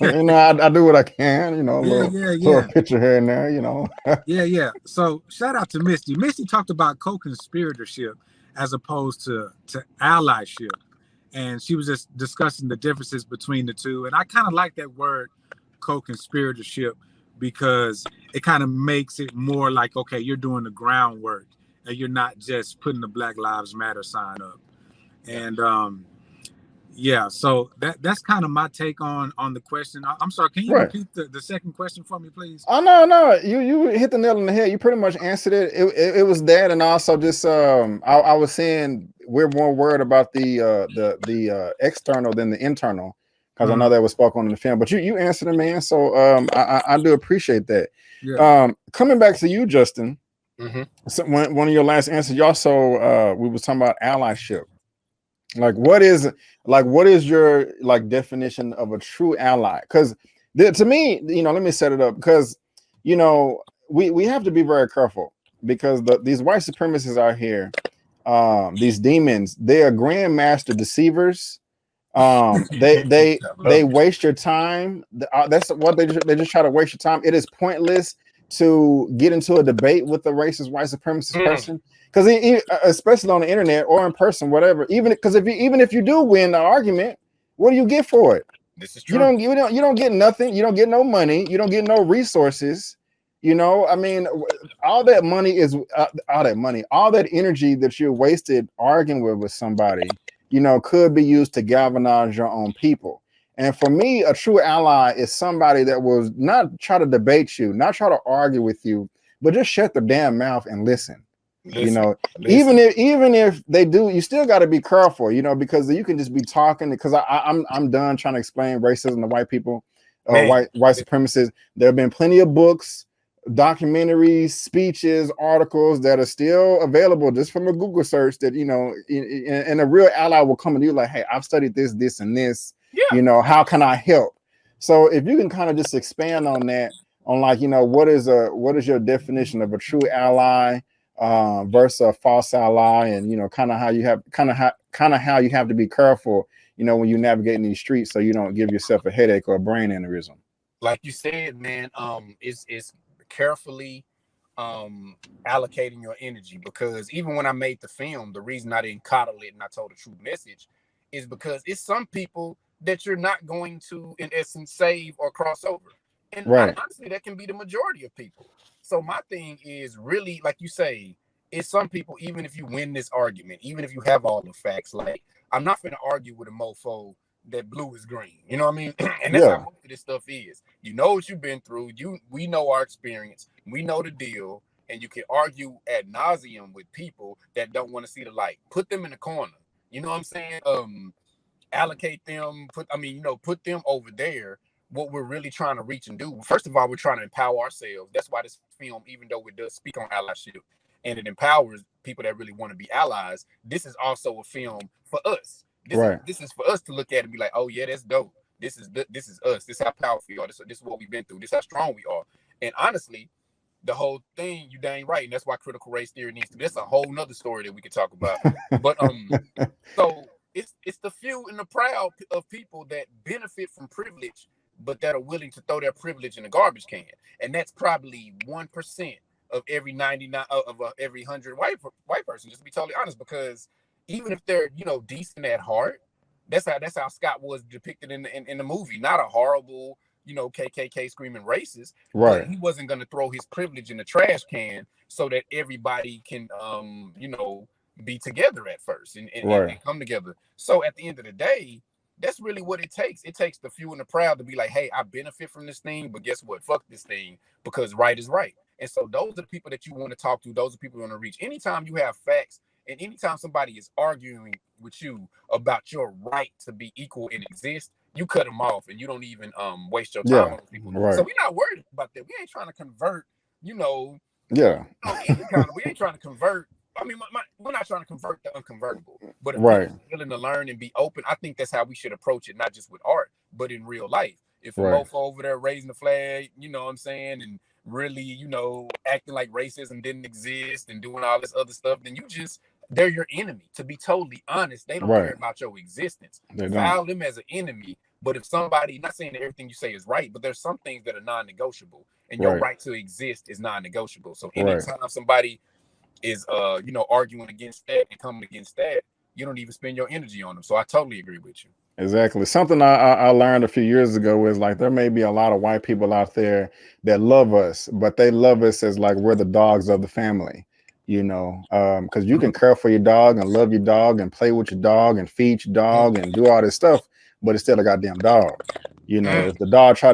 You know, I do what I can. You know, throw a picture here and there. You know. Yeah. So shout out to Misty. Misty talked about co-conspiratorship as opposed to allyship. And she was just discussing the differences between the two. And I kind of like that word, co-conspiratorship, because it kind of makes it more like, okay, you're doing the groundwork and you're not just putting the Black Lives Matter sign up. And so that's kind of my take on the question. I'm sorry, can you repeat the second question for me, please? Oh no, you hit the nail on the head. You pretty much answered it. It was that, and also just I was saying we're more worried about the external than the internal, because I know that was spoken on in the film. But you answered it, man. So I do appreciate that. Yeah. Coming back to you, Justin. So one of your last answers, you also we was talking about allyship. Like, what is your like definition of a true ally? Because to me, you know, let me set it up, because you know we have to be very careful, because these white supremacists out here, these demons, they are grandmaster deceivers. They waste your time. That's what they just try to waste your time. It is pointless to get into a debate with a racist white supremacist person, because especially on the internet or in person, whatever. Even if you do win the argument, what do you get for it? This is true. You don't get nothing. You don't get no money. You don't get no resources. You know, I mean, all that money is all that energy that you're wasted arguing with somebody, you know, could be used to galvanize your own people. And for me, a true ally is somebody that will not try to debate you, not try to argue with you, but just shut the damn mouth and listen. You know, listen. even if they do, you still got to be careful, you know, because you can just be talking. Because I'm done trying to explain racism to white people, white supremacists. There have been plenty of books, documentaries, speeches, articles that are still available just from a Google search that, you know, and a real ally will come to you like, hey, I've studied this, this, and this. Yeah. You know, how can I help? So if you can kind of just expand on that, on like, you know, what is your definition of a true ally versus a false ally, and you know, kind of how you have to be careful, you know, when you navigate these streets, so you don't give yourself a headache or a brain aneurysm. Like you said, man, it's carefully allocating your energy, because even when I made the film, the reason I didn't coddle it and I told a true message is because it's some people that you're not going to, in essence, save or cross over. And honestly, that can be the majority of people. So my thing is really, like you say, it's some people, even if you win this argument, even if you have all the facts, like, I'm not going to argue with a mofo that blue is green. You know what I mean? And that's how most of this stuff is. You know what you've been through. We know our experience. We know the deal. And you can argue ad nauseum with people that don't want to see the light. Put them in the corner. You know what I'm saying? Allocate them. Put them over there. What we're really trying to reach and do. First of all, we're trying to empower ourselves. That's why this film, even though it does speak on allyship and it empowers people that really want to be allies, this is also a film for us. This is for us to look at and be like, oh yeah, that's dope. This is us. This is how powerful we are. This is what we've been through. This is how strong we are. And honestly, the whole thing, you dang right. And that's why critical race theory needs to be. That's a whole nother story that we could talk about. But so it's the few and the proud of people that benefit from privilege, but that are willing to throw their privilege in a garbage can. And that's probably 1% of every 99 of every 100 white person, just to be totally honest, because even if they're, you know, decent at heart, that's how Scott was depicted in the movie. Not a horrible, you know, KKK screaming racist. But he wasn't going to throw his privilege in the trash can so that everybody can, you know, be together at first and come together. So at the end of the day, that's really what it takes. It takes the few and the proud to be like, hey, I benefit from this thing, but guess what? Fuck this thing, because right is right. And so those are the people that you want to talk to. Those are people you want to reach. Anytime you have facts and anytime somebody is arguing with you about your right to be equal and exist, you cut them off and you don't even waste your time on people. So we're not worried about that. We ain't trying to convert, you know. We ain't trying to convert. I mean, we're not trying to convert the unconvertible, but if we're willing to learn and be open, I think that's how we should approach it, not just with art, but in real life. If we're both over there raising the flag, you know what I'm saying, and really, you know, acting like racism didn't exist and doing all this other stuff, then they're your enemy. To be totally honest, they don't care about your existence. File them as an enemy. But if somebody, not saying that everything you say is right, but there's some things that are non-negotiable, and your right to exist is non-negotiable. So anytime somebody is you know, arguing against that and coming against that, you don't even spend your energy on them. So I totally agree with you. Exactly. Something I learned a few years ago is like, there may be a lot of white people out there that love us, but they love us as like we're the dogs of the family, you know, because you can care for your dog and love your dog and play with your dog and feed your dog and do all this stuff, but it's still a goddamn dog. You know, if the dog try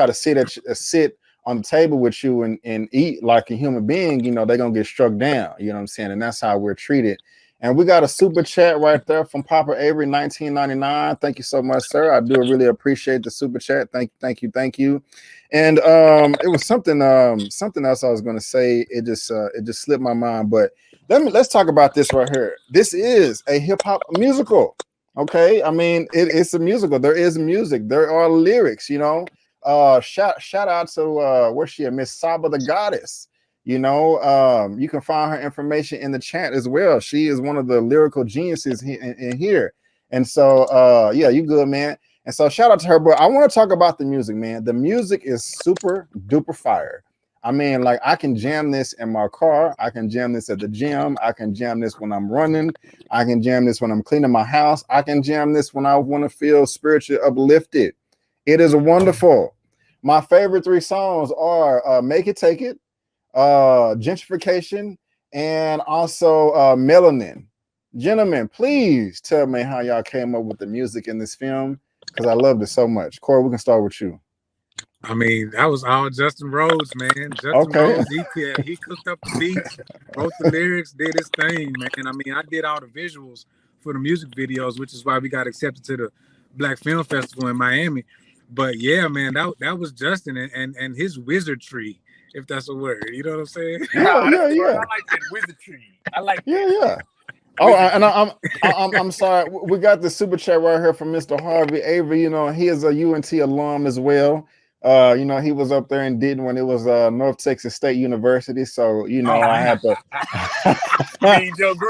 to sit on the table with you and eat like a human being, you know, they're gonna get struck down. You know what I'm saying? And that's how we're treated. And we got a super chat right there from Papa Avery 1999. Thank you so much, sir. I do really appreciate the super chat. Thank you. And it was something else I was gonna say. It just slipped my mind. But let's talk about this right here. This is a hip-hop musical. Okay. I mean, it's a musical. There is music, there are lyrics, you know. Shout out to where's she at? Miss Saba the Goddess. You know, you can find her information in the chat as well. She is one of the lyrical geniuses in here. And so yeah, you good, man. And so shout out to her. But I want to talk about the music, man. The music is super duper fire. I mean, like, I can jam this in my car. I can jam this at the gym. I can jam this when I'm running. I can jam this when I'm cleaning my house. I can jam this when I want to feel spiritually uplifted. It is wonderful. My favorite 3 songs are Make It, Take It, Gentrification, and also Melanin. Gentlemen, please tell me how y'all came up with the music in this film, because I loved it so much. Kory, we can start with you. I mean, that was all Justin Rhodes, man. Justin Okay. Rhodes, he cooked up the beats, wrote the lyrics, did his thing, man. I mean, I did all the visuals for the music videos, which is why we got accepted to the Black Film Festival in Miami. But yeah, man, that was Justin and his wizardry, if that's a word. You know what I'm saying? Yeah. I like that wizardry. I like that. Yeah. Oh, and I'm sorry. We got the super chat right here from Mr. Harvey Avery. You know, he is a UNT alum as well. You know, he was up there and did when it was North Texas State University. So, you know, I had to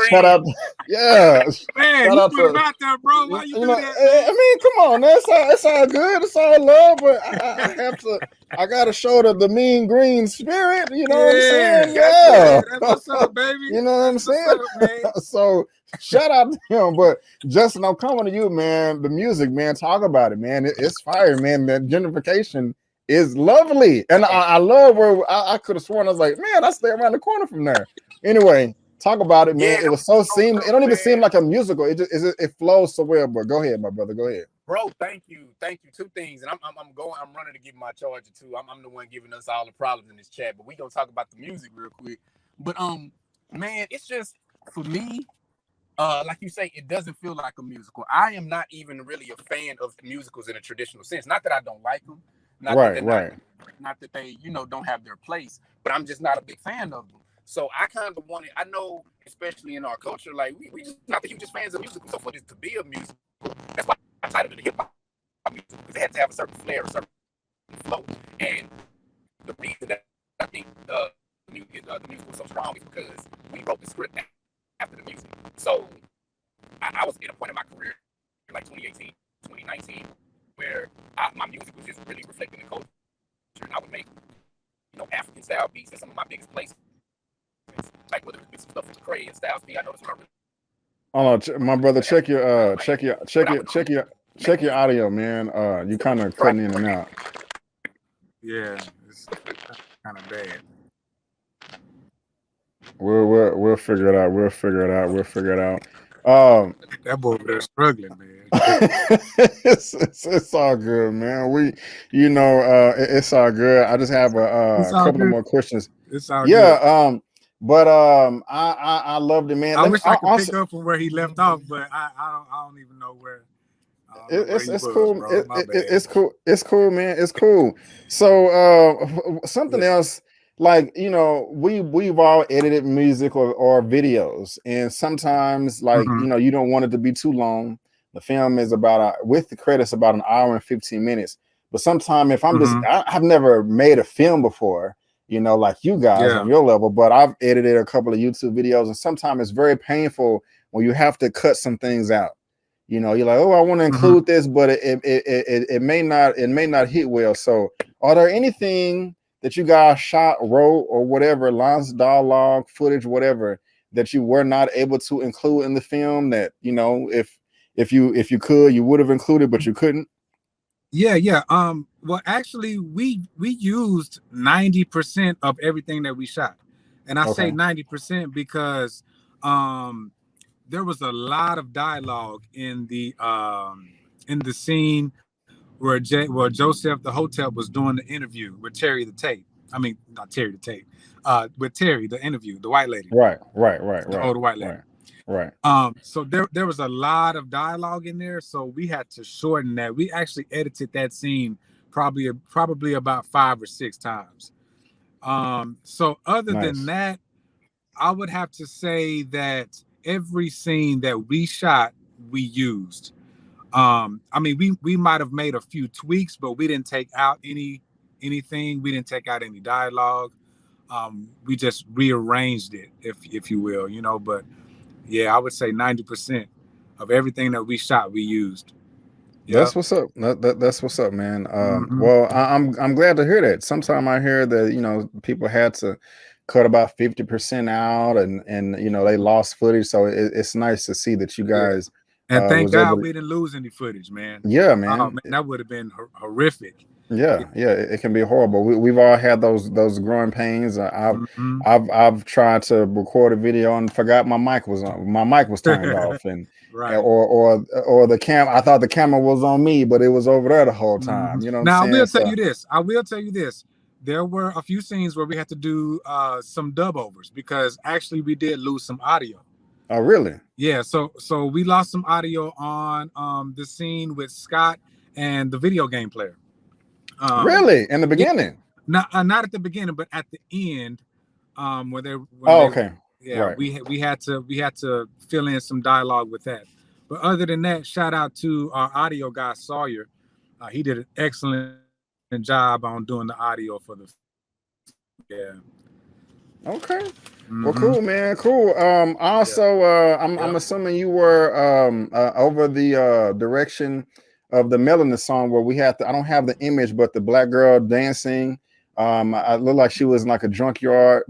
shout out. Yeah, man, shout you out put him to, out there, bro. Why you do know, that? I mean, come on, it's all good, it's all love, but I have to. I gotta show the mean green spirit. You know what I'm saying? Yeah, that's what's up, baby. You know what I'm saying? Up, So shout out to him. But Justin, I'm coming to you, man. The music, man. Talk about it, man. It's fire, man. That gentrification is lovely, and I love where I could have sworn I was like, man, I stay around the corner from there. Anyway, talk about it, man. It was so seamless. It don't even seem like a musical. It flows so well. But go ahead, my brother. Go ahead. Bro, thank you. Two things, and I'm running to give my charger too. I'm the one giving us all the problems in this chat, but we gonna talk about the music real quick. But man, it's just for me, like you say, it doesn't feel like a musical. I am not even really a fan of musicals in a traditional sense. Not that I don't like them, not that they don't have their place, but I'm just not a big fan of them. So I kind of wanted. I know, especially in our culture, like we just not the hugest fans of musicals. So for this to be a musical, that's why I titled it a hip hop musical, because it had to have a certain flair, a certain flow. And the reason that I think the music was so strong is because we wrote the script after the music. So I was at a point in my career, like 2018, 2019, where my music was just really reflecting the culture. And I would make, African style beats at some of my biggest places. Like whether it's some stuff from Kory and Styles P. I know it's from. Oh no, my brother, check your audio, man. You kind of cutting in and out. Yeah, it's kind of bad. We'll figure it out. We'll figure it out. That boy they're struggling, man. It's all good, man. It's all good. I just have a couple of more questions. It's all good. But I loved it, man. I wish I could pick up from where he left off, but I don't even know where. It's cool. It's cool. It's cool, man. It's cool. So something else, like we've all edited music or videos, and sometimes like you don't want it to be too long. The film is with the credits about an hour and 15 minutes. But sometimes if I'm I've never made a film before. Like you guys on your level, but I've edited a couple of YouTube videos, and sometimes it's very painful when you have to cut some things out. You're like, oh, I want to include this, but it may not hit well. So, are there anything that you guys shot, wrote, or whatever, lines, dialogue, footage, whatever, that you were not able to include in the film that if you could, you would have included, but you couldn't? Yeah. Well, actually, we used 90% of everything that we shot, and I say 90% because there was a lot of dialogue in the scene where Joseph the Hotep was doing the interview with Terry the Tape. I mean, not Terry the Tape. With Terry, the interview, the white lady. Right. The older white lady. Right. So there was a lot of dialogue in there, so we had to shorten that. We actually edited that scene probably about 5 or 6 times. So other than that, I would have to say that every scene that we shot, we used. I mean, we might have made a few tweaks, but we didn't take out anything. We didn't take out any dialogue. We just rearranged it, if you will, but yeah, I would say 90% of everything that we shot, we used. Yep. That's what's up. That's what's up, man. Well, I'm glad to hear that. Sometimes I hear that people had to cut about 50% out, and they lost footage. So it's nice to see that you guys. And thank God we didn't lose any footage, man. Yeah, man. Oh, man, that would have been horrific. Yeah, it can be horrible. We've all had those growing pains. I've tried to record a video and forgot my mic was on. My mic was turned off, and Right. Or the I thought the camera was on me, but it was over there the whole time. You know what I'm saying? Now, I will tell you this. There were a few scenes where we had to do some dub overs because actually we did lose some audio. Oh, really? Yeah. So we lost some audio on the scene with Scott and the video game player. Really? In the beginning? Yeah, not at the beginning, but at the end, okay. Yeah, right. we had to fill in some dialogue with that. But other than that, shout out to our audio guy Sawyer. He did an excellent job on doing the audio for the. Yeah. Okay. Well, cool, man. Cool. Also, I'm assuming you were over the direction of the Melanin song where we had I don't have the image, but the black girl dancing. I looked like she was in like a junkyard.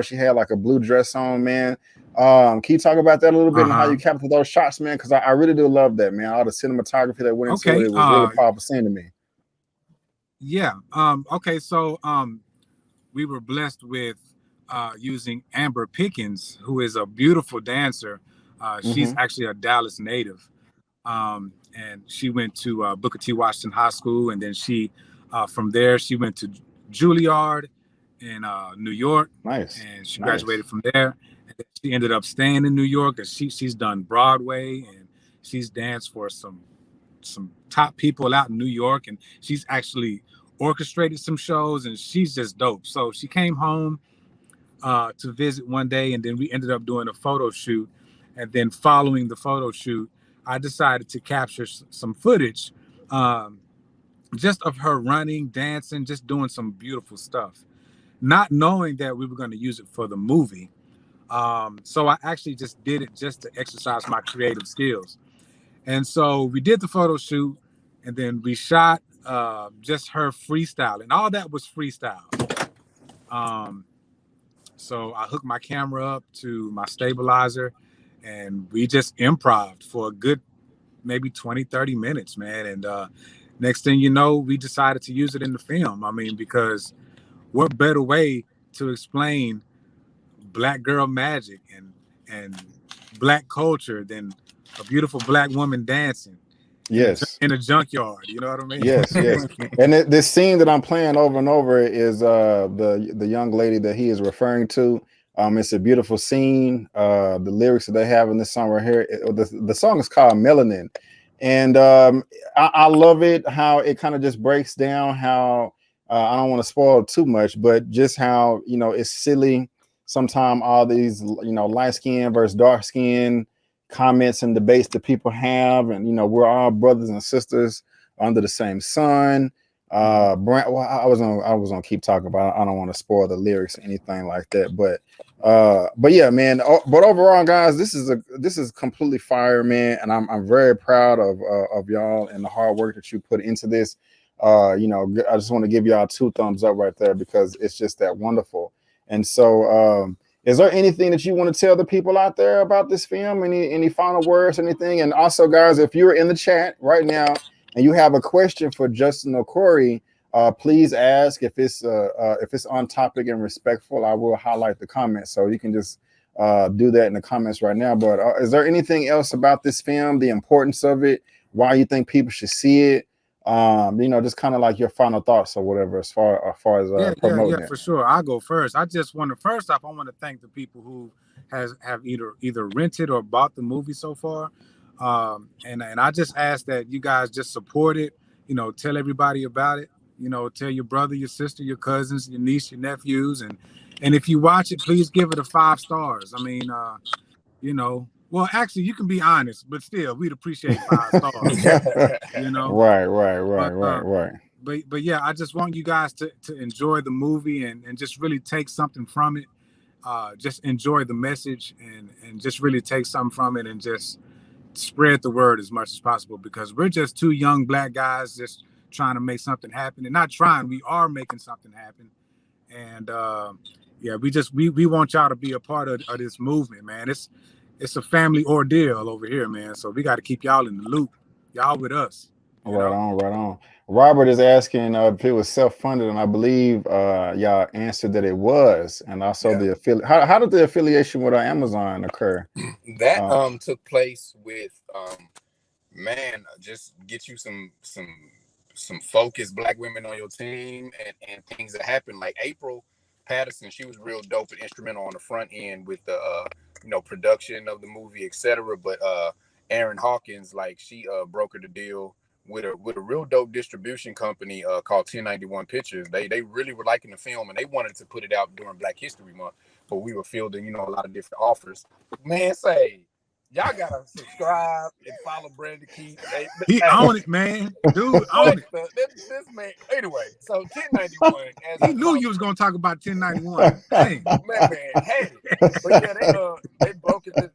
She had like a blue dress on, man. Can you talk about that a little bit and how you captured those shots, man? Because I really do love that, man. All the cinematography that went into it was really powerful scene to me. Yeah. Okay. So we were blessed with using Amber Pickens, who is a beautiful dancer. She's actually a Dallas native. And she went to Booker T. Washington High School. And then she, from there, she went to Juilliard in New York. Nice. And she graduated from there. And then she ended up staying in New York. And she's done Broadway and she's danced for some top people out in New York. And she's actually orchestrated some shows and she's just dope. So she came home to visit one day, and then we ended up doing a photo shoot. And then following the photo shoot, I decided to capture some footage just of her running, dancing, just doing some beautiful stuff, not knowing that we were going to use it for the movie. So I actually just did it just to exercise my creative skills. And so we did the photo shoot, and then we shot just her freestyling. All that was freestyle. So I hooked my camera up to my stabilizer, and we just improv'd for a good maybe 20, 30 minutes, man. And next thing you know, we decided to use it in the film. I mean, because what better way to explain Black girl magic and Black culture than a beautiful Black woman dancing in a junkyard, you know what I mean? Yes. And this scene that I'm playing over and over is the young lady that he is referring to. It's a beautiful scene. The lyrics that they have in this song right here, the song is called Melanin. And I love it, how it kind of just breaks down how, I don't want to spoil too much, but just how, it's silly. Sometimes all these, light skin versus dark skin comments and debates that people have, and we're all brothers and sisters under the same sun. I was gonna keep talking about. I don't want to spoil the lyrics or anything like that, but yeah, man. But overall, guys, this is completely fire, man, and I'm very proud of y'all and the hard work that you put into this. I just want to give y'all 2 thumbs up right there because it's just that wonderful. And so, is there anything that you want to tell the people out there about this film? Any final words, anything? And also, guys, if you're in the chat right now and you have a question for Justin or Kory, please ask. If it's on topic and respectful, I will highlight the comments. So you can just do that in the comments right now. But is there anything else about this film, the importance of it, why you think people should see it? Just kind of like your final thoughts or whatever as far as promoting it. For sure. I'll go first. I just want to I want to thank the people who have either rented or bought the movie so far. And I just ask that you guys just support it, tell everybody about it, tell your brother, your sister, your cousins, your niece, your nephews, and if you watch it, please give it a 5 stars. I mean, well, actually, you can be honest, but still, we'd appreciate 5 stars. Right. But yeah, I just want you guys to enjoy the movie and just really take something from it. Just enjoy the message and just really take something from it and just spread the word as much as possible, because we're just 2 young Black guys just trying to make something happen, and not trying, we are making something happen. And we want y'all to be a part of this movement, man. It's a family ordeal over here, man. So we got to keep y'all in the loop. Y'all with us. Right on, right on. Robert is asking if it was self-funded, and I believe y'all answered that it was. And also the affiliate. How did the affiliation with Amazon occur? That took place with just get you some focused black women on your team and things that happen. Like April Patterson, she was real dope and instrumental on the front end with the production of the movie, etc. But Aaron Hawkins, like she brokered a deal with a real dope distribution company called 1091 Pictures. They really were liking the film and they wanted to put it out during Black History Month, but we were fielding a lot of different offers. Man, y'all gotta subscribe and follow Brandon Keith. He own it, man. Dude, own it. This man. Anyway, so 1091. He knew you was gonna talk about 1091. Dang. Man had it. But yeah, they broke it. Got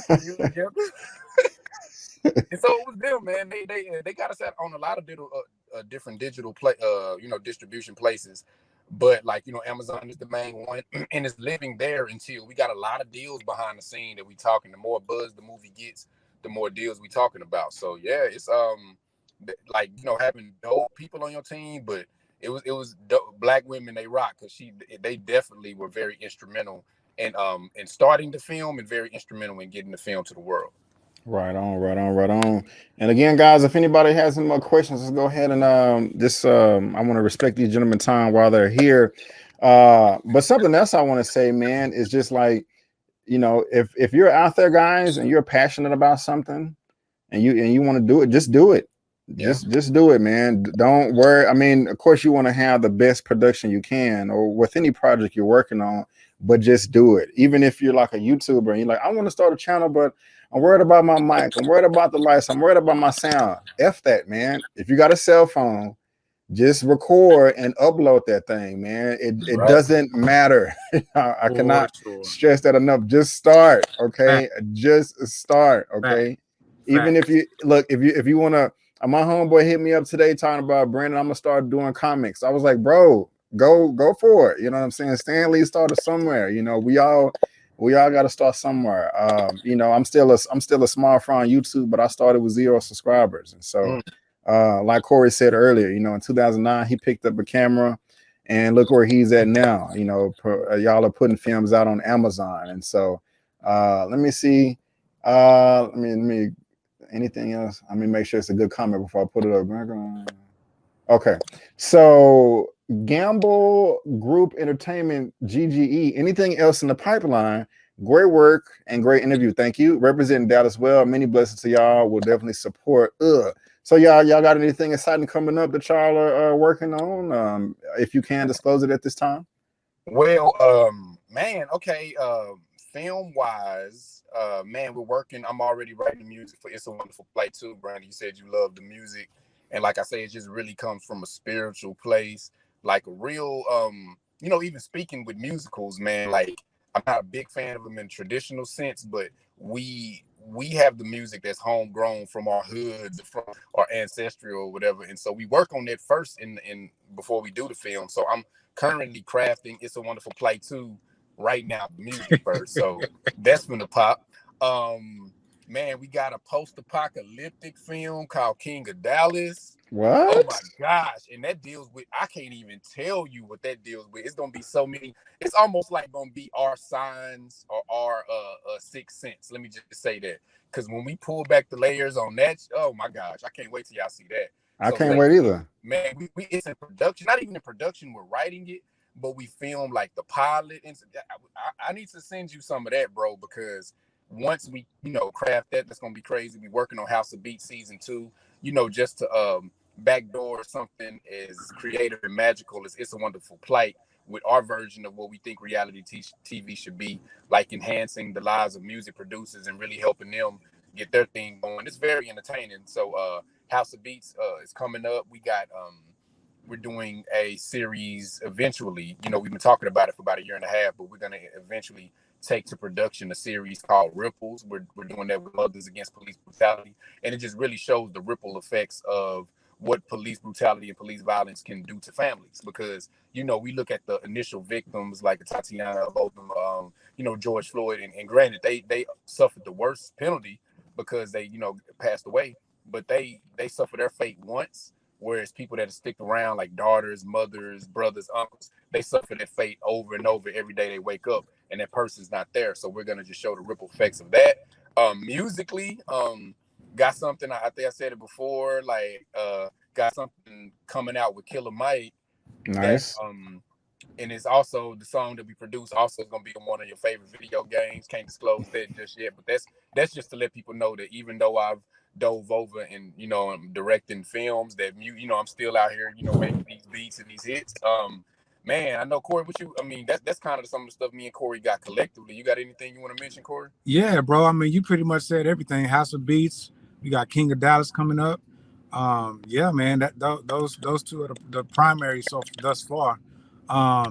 the music together. And so it was them, man. They got us out on a lot of different digital distribution places. But Amazon is the main one, and it's living there until we got a lot of deals behind the scene that we talking. The more buzz the movie gets, the more deals we talking about. So yeah, it's having dope people on your team, but it was dope. Black women, they rock because they definitely were very instrumental in starting the film and very instrumental in getting the film to the world. Right on, right on, right on. And again, guys, if anybody has any more questions, let's go ahead and I want to respect these gentlemen time while they're here. But something else I want to say, man, is just like, if you're out there, guys, and you're passionate about something and you want to do it, just do it. Just do it, man. Don't worry. I mean, of course you want to have the best production you can or with any project you're working on, but just do it. Even if you're like a YouTuber and you're like, I want to start a channel, but I'm worried about my mic. I'm worried about the lights. I'm worried about my sound. F that, man. If you got a cell phone, just record and upload that thing, man. It doesn't matter. I cannot stress that enough. Just start, okay? Just start, okay? Even if you look, if you want to, my homeboy hit me up today talking about, Brandon, I'm gonna start doing comics. I was like, bro, go for it. You know what I'm saying? Stan Lee started somewhere. We all got to start somewhere. I'm still a small fry on YouTube, but I started with 0 subscribers. And so, like Kory said earlier, in 2009, he picked up a camera and look where he's at now. Y'all are putting films out on Amazon. And so, let me see. Let me, anything else? Let me make sure it's a good comment before I put it up. Okay. So, Gamble Group Entertainment, GGE, anything else in the pipeline? Great work and great interview. Thank you. Representing Dallas well. Many blessings to y'all. We'll definitely support. So y'all got anything exciting coming up that y'all are working on? If you can disclose it at this time. Well, film wise, we're working. I'm already writing music for It's a Wonderful Plight too, Brandon. You said you love the music. And like I say, it just really comes from a spiritual place. Like a real, even speaking with musicals, man, like I'm not a big fan of them in traditional sense, but we have the music that's homegrown from our hoods, from our ancestral or whatever. And so we work on that first in before we do the film. So I'm currently crafting It's a Wonderful Plight 2 right now, the music first. So that's gonna pop. We got a post-apocalyptic film called King of Dallas. What? Oh my gosh. And that deals with, I can't even tell you what that deals with. It's gonna be so many, it's almost like gonna be our signs or our sixth sense. Let me just say that. Because when we pull back the layers on that, oh my gosh, I can't wait till y'all see that. I can't wait either. Man, we it's in production, not even in production, we're writing it, but we film like the pilot. And I need to send you some of that, bro, because once we, craft that, that's gonna be crazy. We're working on House of Beats season 2, just to backdoor something as creative and magical as It's a Wonderful Plight with our version of what we think reality TV should be, like enhancing the lives of music producers and really helping them get their thing going. It's very entertaining. So House of Beats is coming up. We got we're doing a series eventually. We've been talking about it for about 1.5 years, but we're gonna eventually take to production a series called Ripples. We're doing that with Mothers Against Police Brutality, and it just really shows the ripple effects of what police brutality and police violence can do to families. Because we look at the initial victims like Tatiana, both of them, George Floyd, and granted they suffered the worst penalty because they passed away. but they suffer their fate once. Whereas people that stick around, like daughters, mothers, brothers, uncles, they suffer that fate over and over every day they wake up, and that person's not there. So we're gonna just show the ripple effects of that. Musically, got something. I think I said it before. Like, got something coming out with Killer Mike. Nice. And it's also the song that we produce. Also, is gonna be in one of your favorite video games. Can't disclose that just yet, but that's just to let people know that even though I've dove over and I'm directing films, that I'm still out here making these beats and these hits. Man, I know Kory, that's kind of some of the stuff me and Kory got collectively. You got anything you want to mention, Kory? Yeah, bro. I mean, you pretty much said everything. House of Beats. We got King of Dallas coming up. Yeah, man. Those two are the primary so thus far. I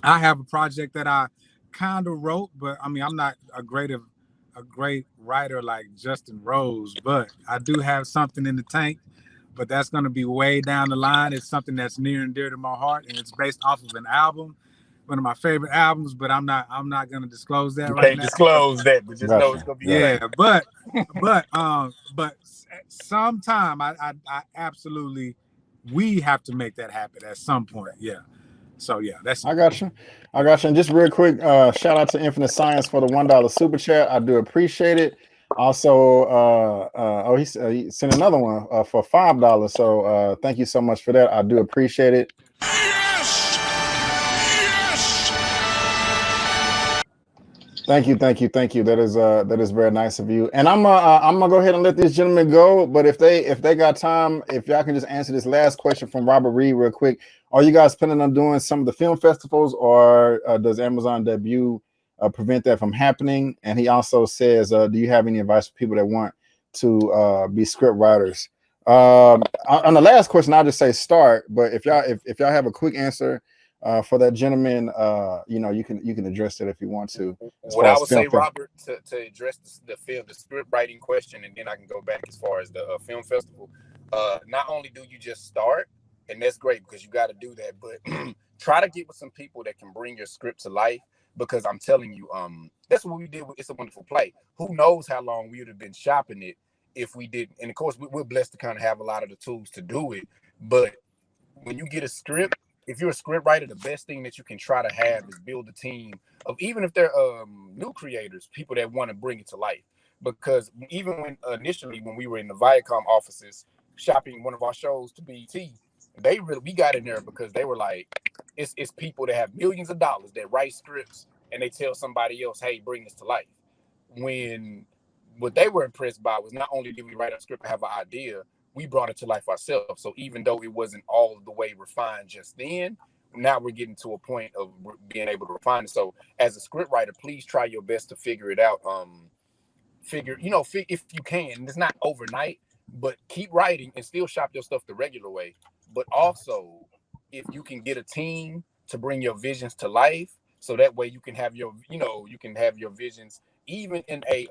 have a project that I kind of wrote, but I mean, I'm not a great writer like Justin Rhodes, but I do have something in the tank. But that's going to be way down the line. It's something that's near and dear to my heart, and it's based off of an album, one of my favorite albums. But I'm not going to disclose that right now. Can't disclose that, but just know it's going to be great. But sometime I absolutely, we have to make that happen at some point. Yeah. So yeah, I got you. And just real quick, shout out to Infinite Science for the $1 super chat. I do appreciate it. Also, he sent another one for $5. So thank you so much for that. I do appreciate it. Yes! Thank you. That is very nice of you. And I'm gonna go ahead and let these gentlemen go. But if they got time, if y'all can just answer this last question from Robert Reed real quick. Are you guys planning on doing some of the film festivals, or does Amazon debut prevent that from happening? And he also says, do you have any advice for people that want to be script writers? On the last question, I'll just say start. But if y'all have a quick answer for that gentleman, you can address it if you want to. What I would say, Robert, to address the script writing question, and then I can go back as far as the film festival. Not only do you just start, and that's great because you got to do that, but try to get with some people that can bring your script to life. Because I'm telling you, that's what we did with It's a Wonderful Plight. Who knows how long we would have been shopping it if we didn't. And of course, we're blessed to kind of have a lot of the tools to do it. But when you get a script, if you're a script writer, the best thing that you can try to have is build a team of, even if they're new creators, people that want to bring it to life. Because even when we were in the Viacom offices shopping one of our shows to BET, we got in there because they were like, it's people that have millions of dollars that write scripts and they tell somebody else, hey, bring this to life. When what they were impressed by was not only did we write a script and have an idea, we brought it to life ourselves. So even though it wasn't all the way refined just then, now we're getting to a point of being able to refine it. So as a script writer, please try your best to figure it out. If you can, it's not overnight, but keep writing and still shop your stuff the regular way. But also, if you can get a team to bring your visions to life, so that way you can have your visions even in a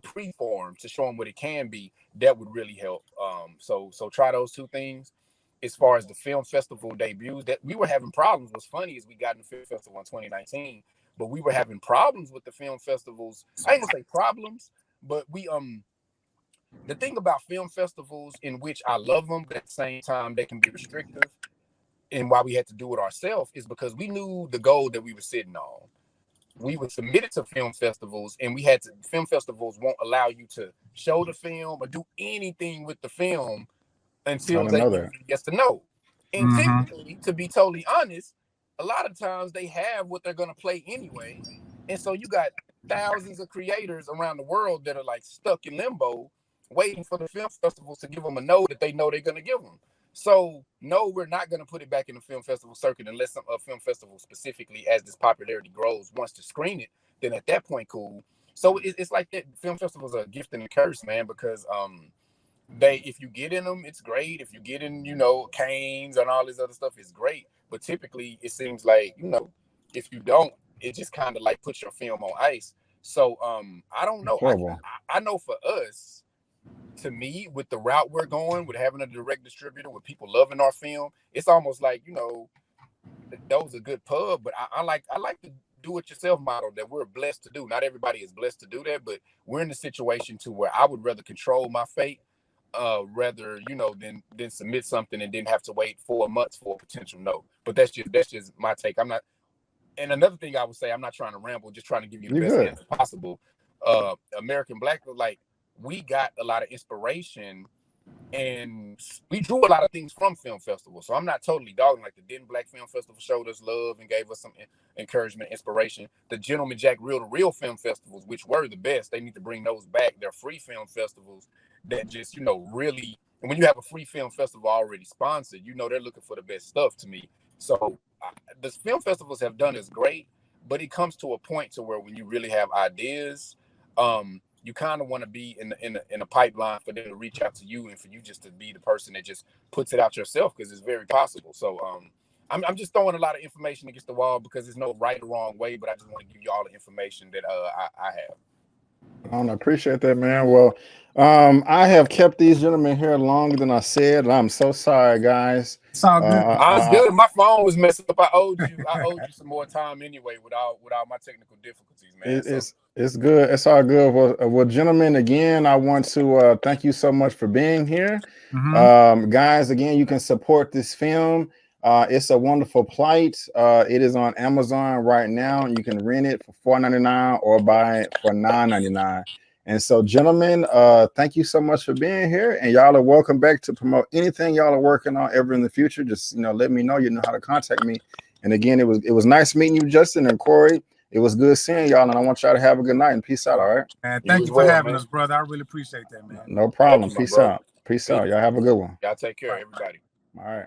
pre-form to show them what it can be. That would really help. So try those two things. As far as the film festival debuts, that we were having problems. What's funny is we got in the film festival in 2019, but we were having problems with the film festivals. I ain't gonna say problems, but we the thing about film festivals, in which I love them, but at the same time they can be restrictive, and why we had to do it ourselves is because we knew the goal that we were sitting on. We were submitted to film festivals, and film festivals won't allow you to show the film or do anything with the film until they give you yes to no. And typically, to be totally honest, a lot of times they have what they're going to play anyway. And so you got thousands of creators around the world that are like stuck in limbo, waiting for the film festivals to give them a no that they know they're going to give them. So no, we're not going to put it back in the film festival circuit unless a film festival specifically, as this popularity grows, wants to screen it. Then at that point, cool. So it's like that. Film festivals are a gift and a curse, man, because if you get in them, it's great. If you get in, Canes and all this other stuff, it's great. But typically, it seems like, if you don't, it just kind of like puts your film on ice. So I don't know. I know for us, to me, with the route we're going, with having a direct distributor, with people loving our film, it's almost like, those are good pub. But I like to do-it-yourself model that we're blessed to do. Not everybody is blessed to do that, but we're in a situation to where I would rather control my fate, rather, you know, than submit something and then have to wait 4 months for a potential no. But that's just my take. I'm not. And another thing I would say, I'm not trying to ramble, just trying to give you the best answer possible. American Black, like, we got a lot of inspiration and we drew a lot of things from film festivals. So I'm not totally dogging. Like the Denton Black Film Festival showed us love and gave us some encouragement, inspiration. The Gentleman Jack Reel to Real film festivals, which were the best, they need to bring those back. They're free film festivals that just, you know, really, and when you have a free film festival already sponsored, you know, they're looking for the best stuff to me. So the film festivals have done is great, but it comes to a point to where when you really have ideas, you kind of want to be in a pipeline for them to reach out to you and for you just to be the person that just puts it out yourself, because it's very possible. So I'm just throwing a lot of information against the wall because there's no right or wrong way, but I just want to give you all the information that I have. I appreciate that, man. Well, I have kept these gentlemen here longer than I said, and I'm so sorry, guys. It's all good. It's good. My phone was messed up. I owed you some more time anyway with all my technical difficulties, man. It's good. It's all good. Well, gentlemen, again, I want to thank you so much for being here. Guys, again, you can support this film. It's a wonderful plight. It is on Amazon right now, and you can rent it for $4.99 or buy it for $9.99. And so, gentlemen, thank you so much for being here, and y'all are welcome back to promote anything y'all are working on ever in the future. Just, you know, let me know. You know how to contact me. And again, it was nice meeting you, Justin and Kory. It was good seeing y'all, and I want y'all to have a good night and peace out. All right. And thank you for having us, brother. I really appreciate that, man. No problem. Peace out. Peace out. Y'all have a good one. Y'all take care, everybody. All right.